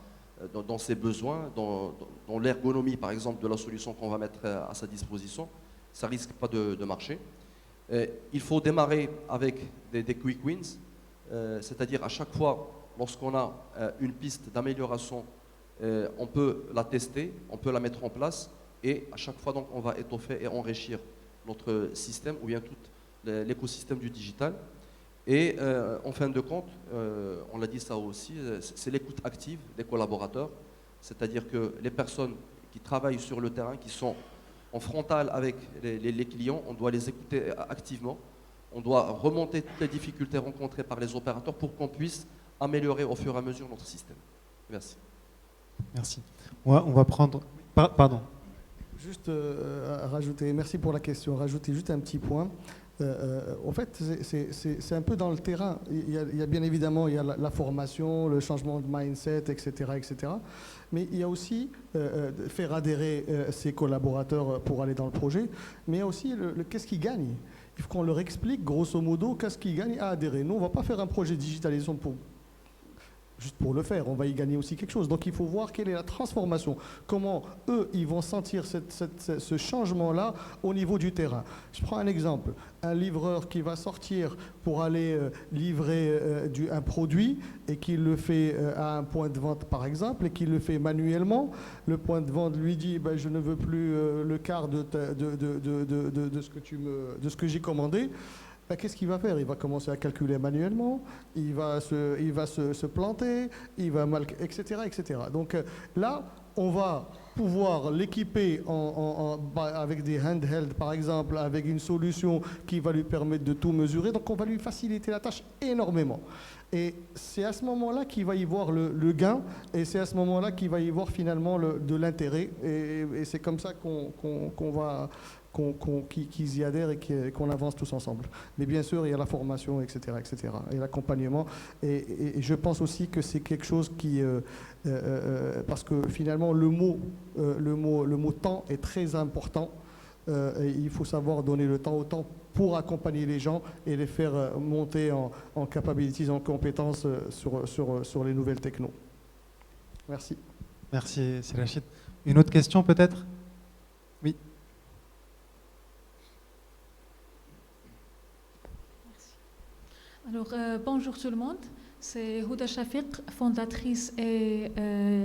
dans ses besoins, dans l'ergonomie, par exemple, de la solution qu'on va mettre à sa disposition, ça ne risque pas de marcher. Il faut démarrer avec des quick wins, c'est-à-dire à chaque fois, lorsqu'on a une piste d'amélioration, on peut la tester, on peut la mettre en place, et à chaque fois, donc, on va étoffer et enrichir notre système, ou bien tout l'écosystème du digital. Et en fin de compte, on l'a dit ça aussi, c'est l'écoute active des collaborateurs, c'est-à-dire que les personnes qui travaillent sur le terrain, qui sont en frontal avec les clients, on doit les écouter activement, on doit remonter toutes les difficultés rencontrées par les opérateurs pour qu'on puisse améliorer au fur et à mesure notre système. Merci. Merci. On va prendre... Pardon. Juste rajouter, merci pour la question, rajouter juste un petit point. En fait, c'est un peu dans le terrain. Il y a bien évidemment la formation, le changement de mindset, etc., etc. Mais il y a aussi faire adhérer ses collaborateurs pour aller dans le projet. Mais il y a aussi qu'est-ce qu'ils gagnent. Il faut qu'on leur explique, grosso modo, qu'est-ce qu'ils gagnent à adhérer. Nous, on ne va pas faire un projet de digitalisation juste pour le faire, on va y gagner aussi quelque chose. Donc il faut voir quelle est la transformation, comment eux, ils vont sentir ce changement-là au niveau du terrain. Je prends un exemple, un livreur qui va sortir pour aller livrer un produit et qui le fait à un point de vente par exemple, et qui le fait manuellement, le point de vente lui dit je ne veux plus le quart de ce que j'ai commandé. Qu'est-ce qu'il va faire? Il va commencer à calculer manuellement, il va se planter, il va etc., etc. Donc là, on va pouvoir l'équiper avec des handhelds, par exemple, avec une solution qui va lui permettre de tout mesurer. Donc on va lui faciliter la tâche énormément. Et c'est à ce moment-là qu'il va y voir le gain, et c'est à ce moment-là qu'il va y voir finalement de l'intérêt. Et c'est comme ça qu'ils y adhèrent et qu'on avance tous ensemble. Mais bien sûr, il y a la formation, etc., etc., et l'accompagnement. Et je pense aussi que c'est quelque chose qui... parce que finalement, le mot temps est très important. Et il faut savoir donner le temps au temps pour accompagner les gens et les faire monter en capabilities, en compétences sur les nouvelles technos. Merci. Merci, Rachid. Une autre question peut-être? Oui. Alors, bonjour tout le monde, c'est Houda Shafiq, fondatrice et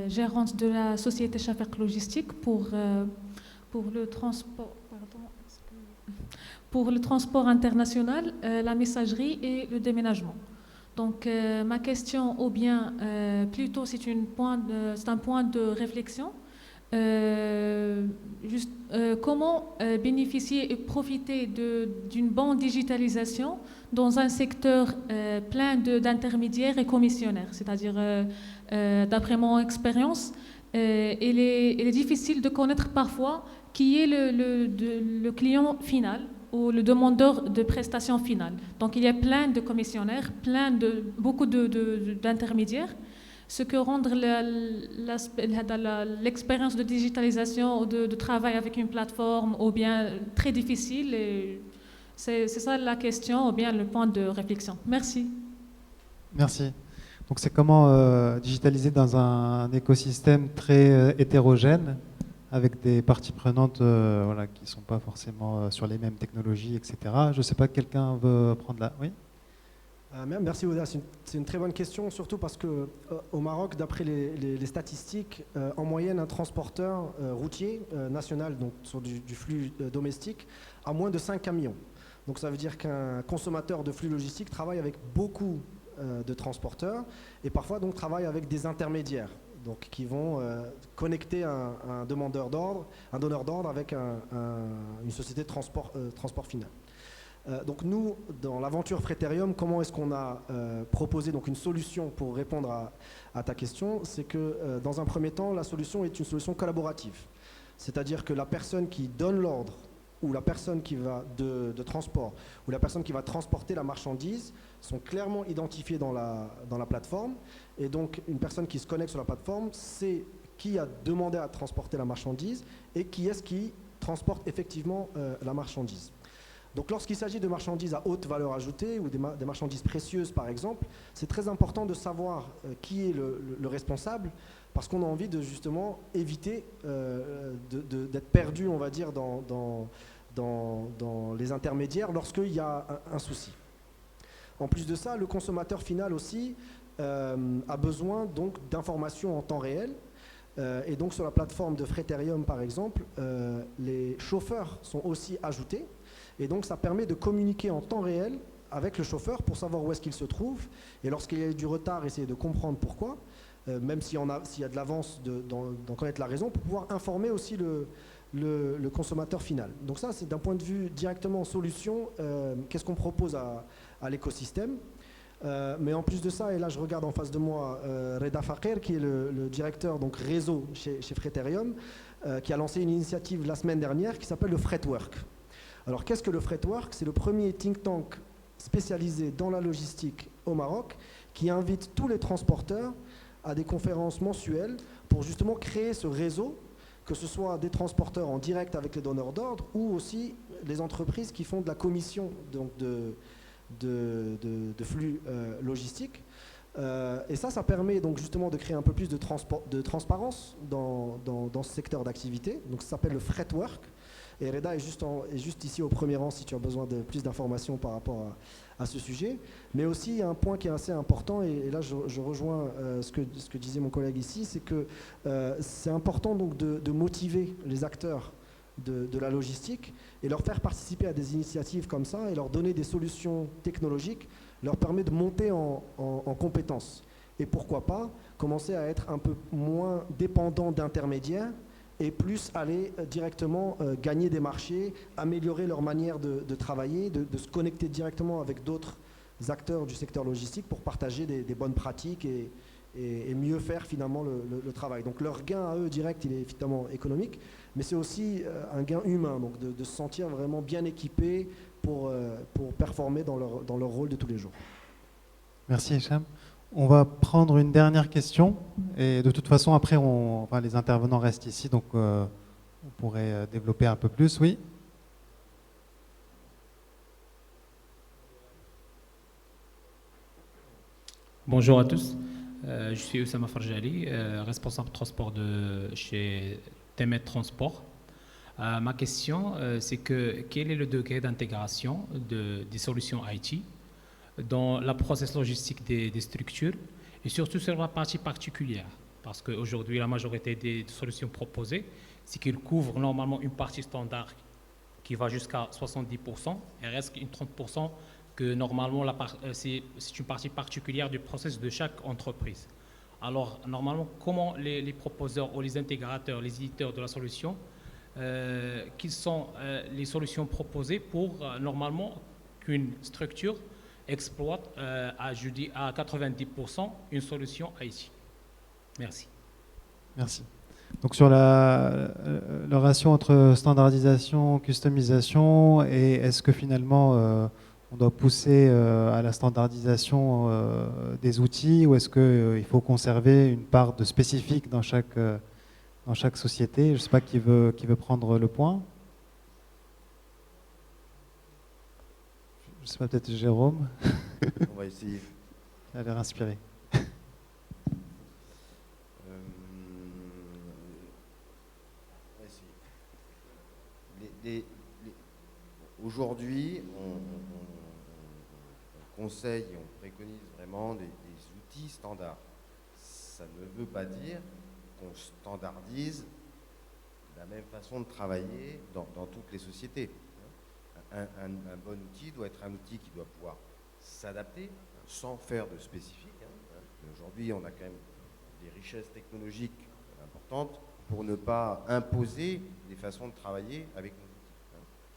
gérante de la société Shafiq Logistique pour le transport international, la messagerie et le déménagement. Donc, ma question, ou bien plutôt c'est un point de réflexion. Comment bénéficier et profiter d'une bonne digitalisation dans un secteur plein d'intermédiaires et commissionnaires. C'est-à-dire, d'après mon expérience, il est difficile de connaître parfois qui est le client final ou le demandeur de prestations finales. Donc il y a plein de commissionnaires, beaucoup d'intermédiaires. Ce que rendre l'expérience de digitalisation ou de travail avec une plateforme ou bien très difficile. Et c'est ça la question ou bien le point de réflexion. Merci. Merci. Donc c'est comment digitaliser dans un écosystème très hétérogène avec des parties prenantes qui ne sont pas forcément sur les mêmes technologies, etc. Je ne sais pas, quelqu'un veut prendre la... Oui. Merci Ouda, c'est une très bonne question, surtout parce qu'au Maroc, d'après les statistiques, en moyenne, un transporteur routier national, donc sur du flux domestique, a moins de 5 camions. Donc ça veut dire qu'un consommateur de flux logistique travaille avec beaucoup de transporteurs et parfois donc travaille avec des intermédiaires, donc qui vont connecter un demandeur d'ordre, un donneur d'ordre avec une société de transport final. Donc nous, dans l'aventure Freighterium, comment est-ce qu'on a proposé donc une solution pour répondre à ta question? C'est que dans un premier temps, la solution est une solution collaborative. C'est-à-dire que la personne qui donne l'ordre ou la personne qui va de transport ou la personne qui va transporter la marchandise sont clairement identifiées dans la plateforme. Et donc une personne qui se connecte sur la plateforme sait qui a demandé à transporter la marchandise et qui est-ce qui transporte effectivement la marchandise. Donc lorsqu'il s'agit de marchandises à haute valeur ajoutée ou des marchandises précieuses par exemple, c'est très important de savoir qui est le responsable, parce qu'on a envie de justement éviter d'être perdu, on va dire, dans les intermédiaires lorsqu'il y a un souci. En plus de ça, le consommateur final aussi a besoin donc d'informations en temps réel. Et donc sur la plateforme de Freterium par exemple, les chauffeurs sont aussi ajoutés. Et donc ça permet de communiquer en temps réel avec le chauffeur pour savoir où est-ce qu'il se trouve. Et lorsqu'il y a du retard, essayer de comprendre pourquoi, même s'il y a de l'avance, d'en connaître la raison, pour pouvoir informer aussi le consommateur final. Donc ça, c'est d'un point de vue directement solution, qu'est-ce qu'on propose à l'écosystème. Mais en plus de ça, et là je regarde en face de moi Reda Fakir, qui est le directeur donc réseau chez Freterium, qui a lancé une initiative la semaine dernière qui s'appelle le Fretwork. Alors qu'est-ce que le Fretwork? C'est le premier think tank spécialisé dans la logistique au Maroc qui invite tous les transporteurs à des conférences mensuelles pour justement créer ce réseau, que ce soit des transporteurs en direct avec les donneurs d'ordre ou aussi les entreprises qui font de la commission donc de flux logistiques. Et ça permet donc justement de créer un peu plus de transparence dans ce secteur d'activité. Donc ça s'appelle le Fretwork. Et Reda est juste ici au premier rang si tu as besoin de plus d'informations par rapport à ce sujet. Mais aussi, il y a un point qui est assez important, et là je rejoins ce que disait mon collègue ici, c'est que c'est important donc de motiver les acteurs de la logistique et leur faire participer à des initiatives comme ça et leur donner des solutions technologiques, leur permet de monter en compétences. Et pourquoi pas commencer à être un peu moins dépendant d'intermédiaires et plus aller directement gagner des marchés, améliorer leur manière de travailler, de se connecter directement avec d'autres acteurs du secteur logistique pour partager des bonnes pratiques et mieux faire finalement le travail. Donc leur gain à eux direct, il est évidemment économique, mais c'est aussi un gain humain, donc de se sentir vraiment bien équipé pour performer dans leur rôle de tous les jours. Merci Hicham. On va prendre une dernière question et de toute façon après les intervenants restent ici, donc on pourrait développer un peu plus. Oui. Bonjour à tous, je suis Oussama Farjali, responsable transport chez Temet Transport. Ma question, c'est quel est le degré d'intégration des solutions IT dans la process logistique des structures et surtout sur la partie particulière, parce qu'aujourd'hui la majorité des solutions proposées, c'est qu'ils couvrent normalement une partie standard qui va jusqu'à 70% et reste une 30% que normalement c'est une partie particulière du process de chaque entreprise. Alors normalement, comment les proposeurs ou les intégrateurs, les éditeurs de la solution, quelles sont les solutions proposées pour normalement qu'une structure exploite à 90% une solution IT. Merci. Merci. Donc sur le ratio entre standardisation, customisation, et est-ce que finalement on doit pousser à la standardisation des outils, ou est-ce qu'il faut conserver une part de spécifique dans chaque société? Je ne sais pas qui veut prendre le point. Je ne sais pas, peut-être Jérôme. On va essayer. Ça a l'air inspiré. Aujourd'hui, on conseille et on préconise vraiment des outils standards. Ça ne veut pas dire qu'on standardise la même façon de travailler dans toutes les sociétés. Un bon outil doit être un outil qui doit pouvoir s'adapter sans faire de spécifique. Aujourd'hui, on a quand même des richesses technologiques importantes pour ne pas imposer des façons de travailler avec nos outils.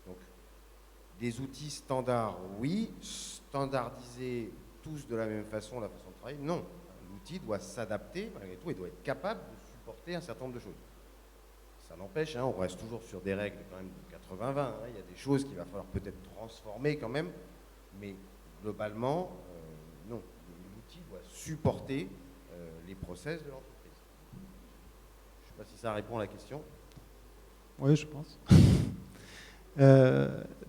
Donc, des outils standards, oui. Standardiser tous de la même façon la façon de travailler, non. L'outil doit s'adapter malgré tout et doit être capable de supporter un certain nombre de choses. Ça n'empêche, on reste toujours sur des règles quand même de 80-20. Il y a des choses qu'il va falloir peut-être transformer quand même, mais globalement, non. L'outil doit supporter les process de l'entreprise. Je ne sais pas si ça répond à la question. Oui, je pense.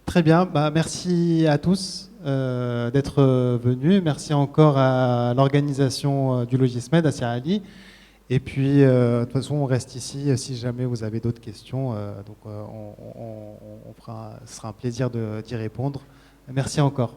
Très bien, merci à tous d'être venus. Merci encore à l'organisation du Logismed, à Sir Ali. Et puis, de toute façon, on reste ici si jamais vous avez d'autres questions. Ce sera un plaisir d'y répondre. Merci encore.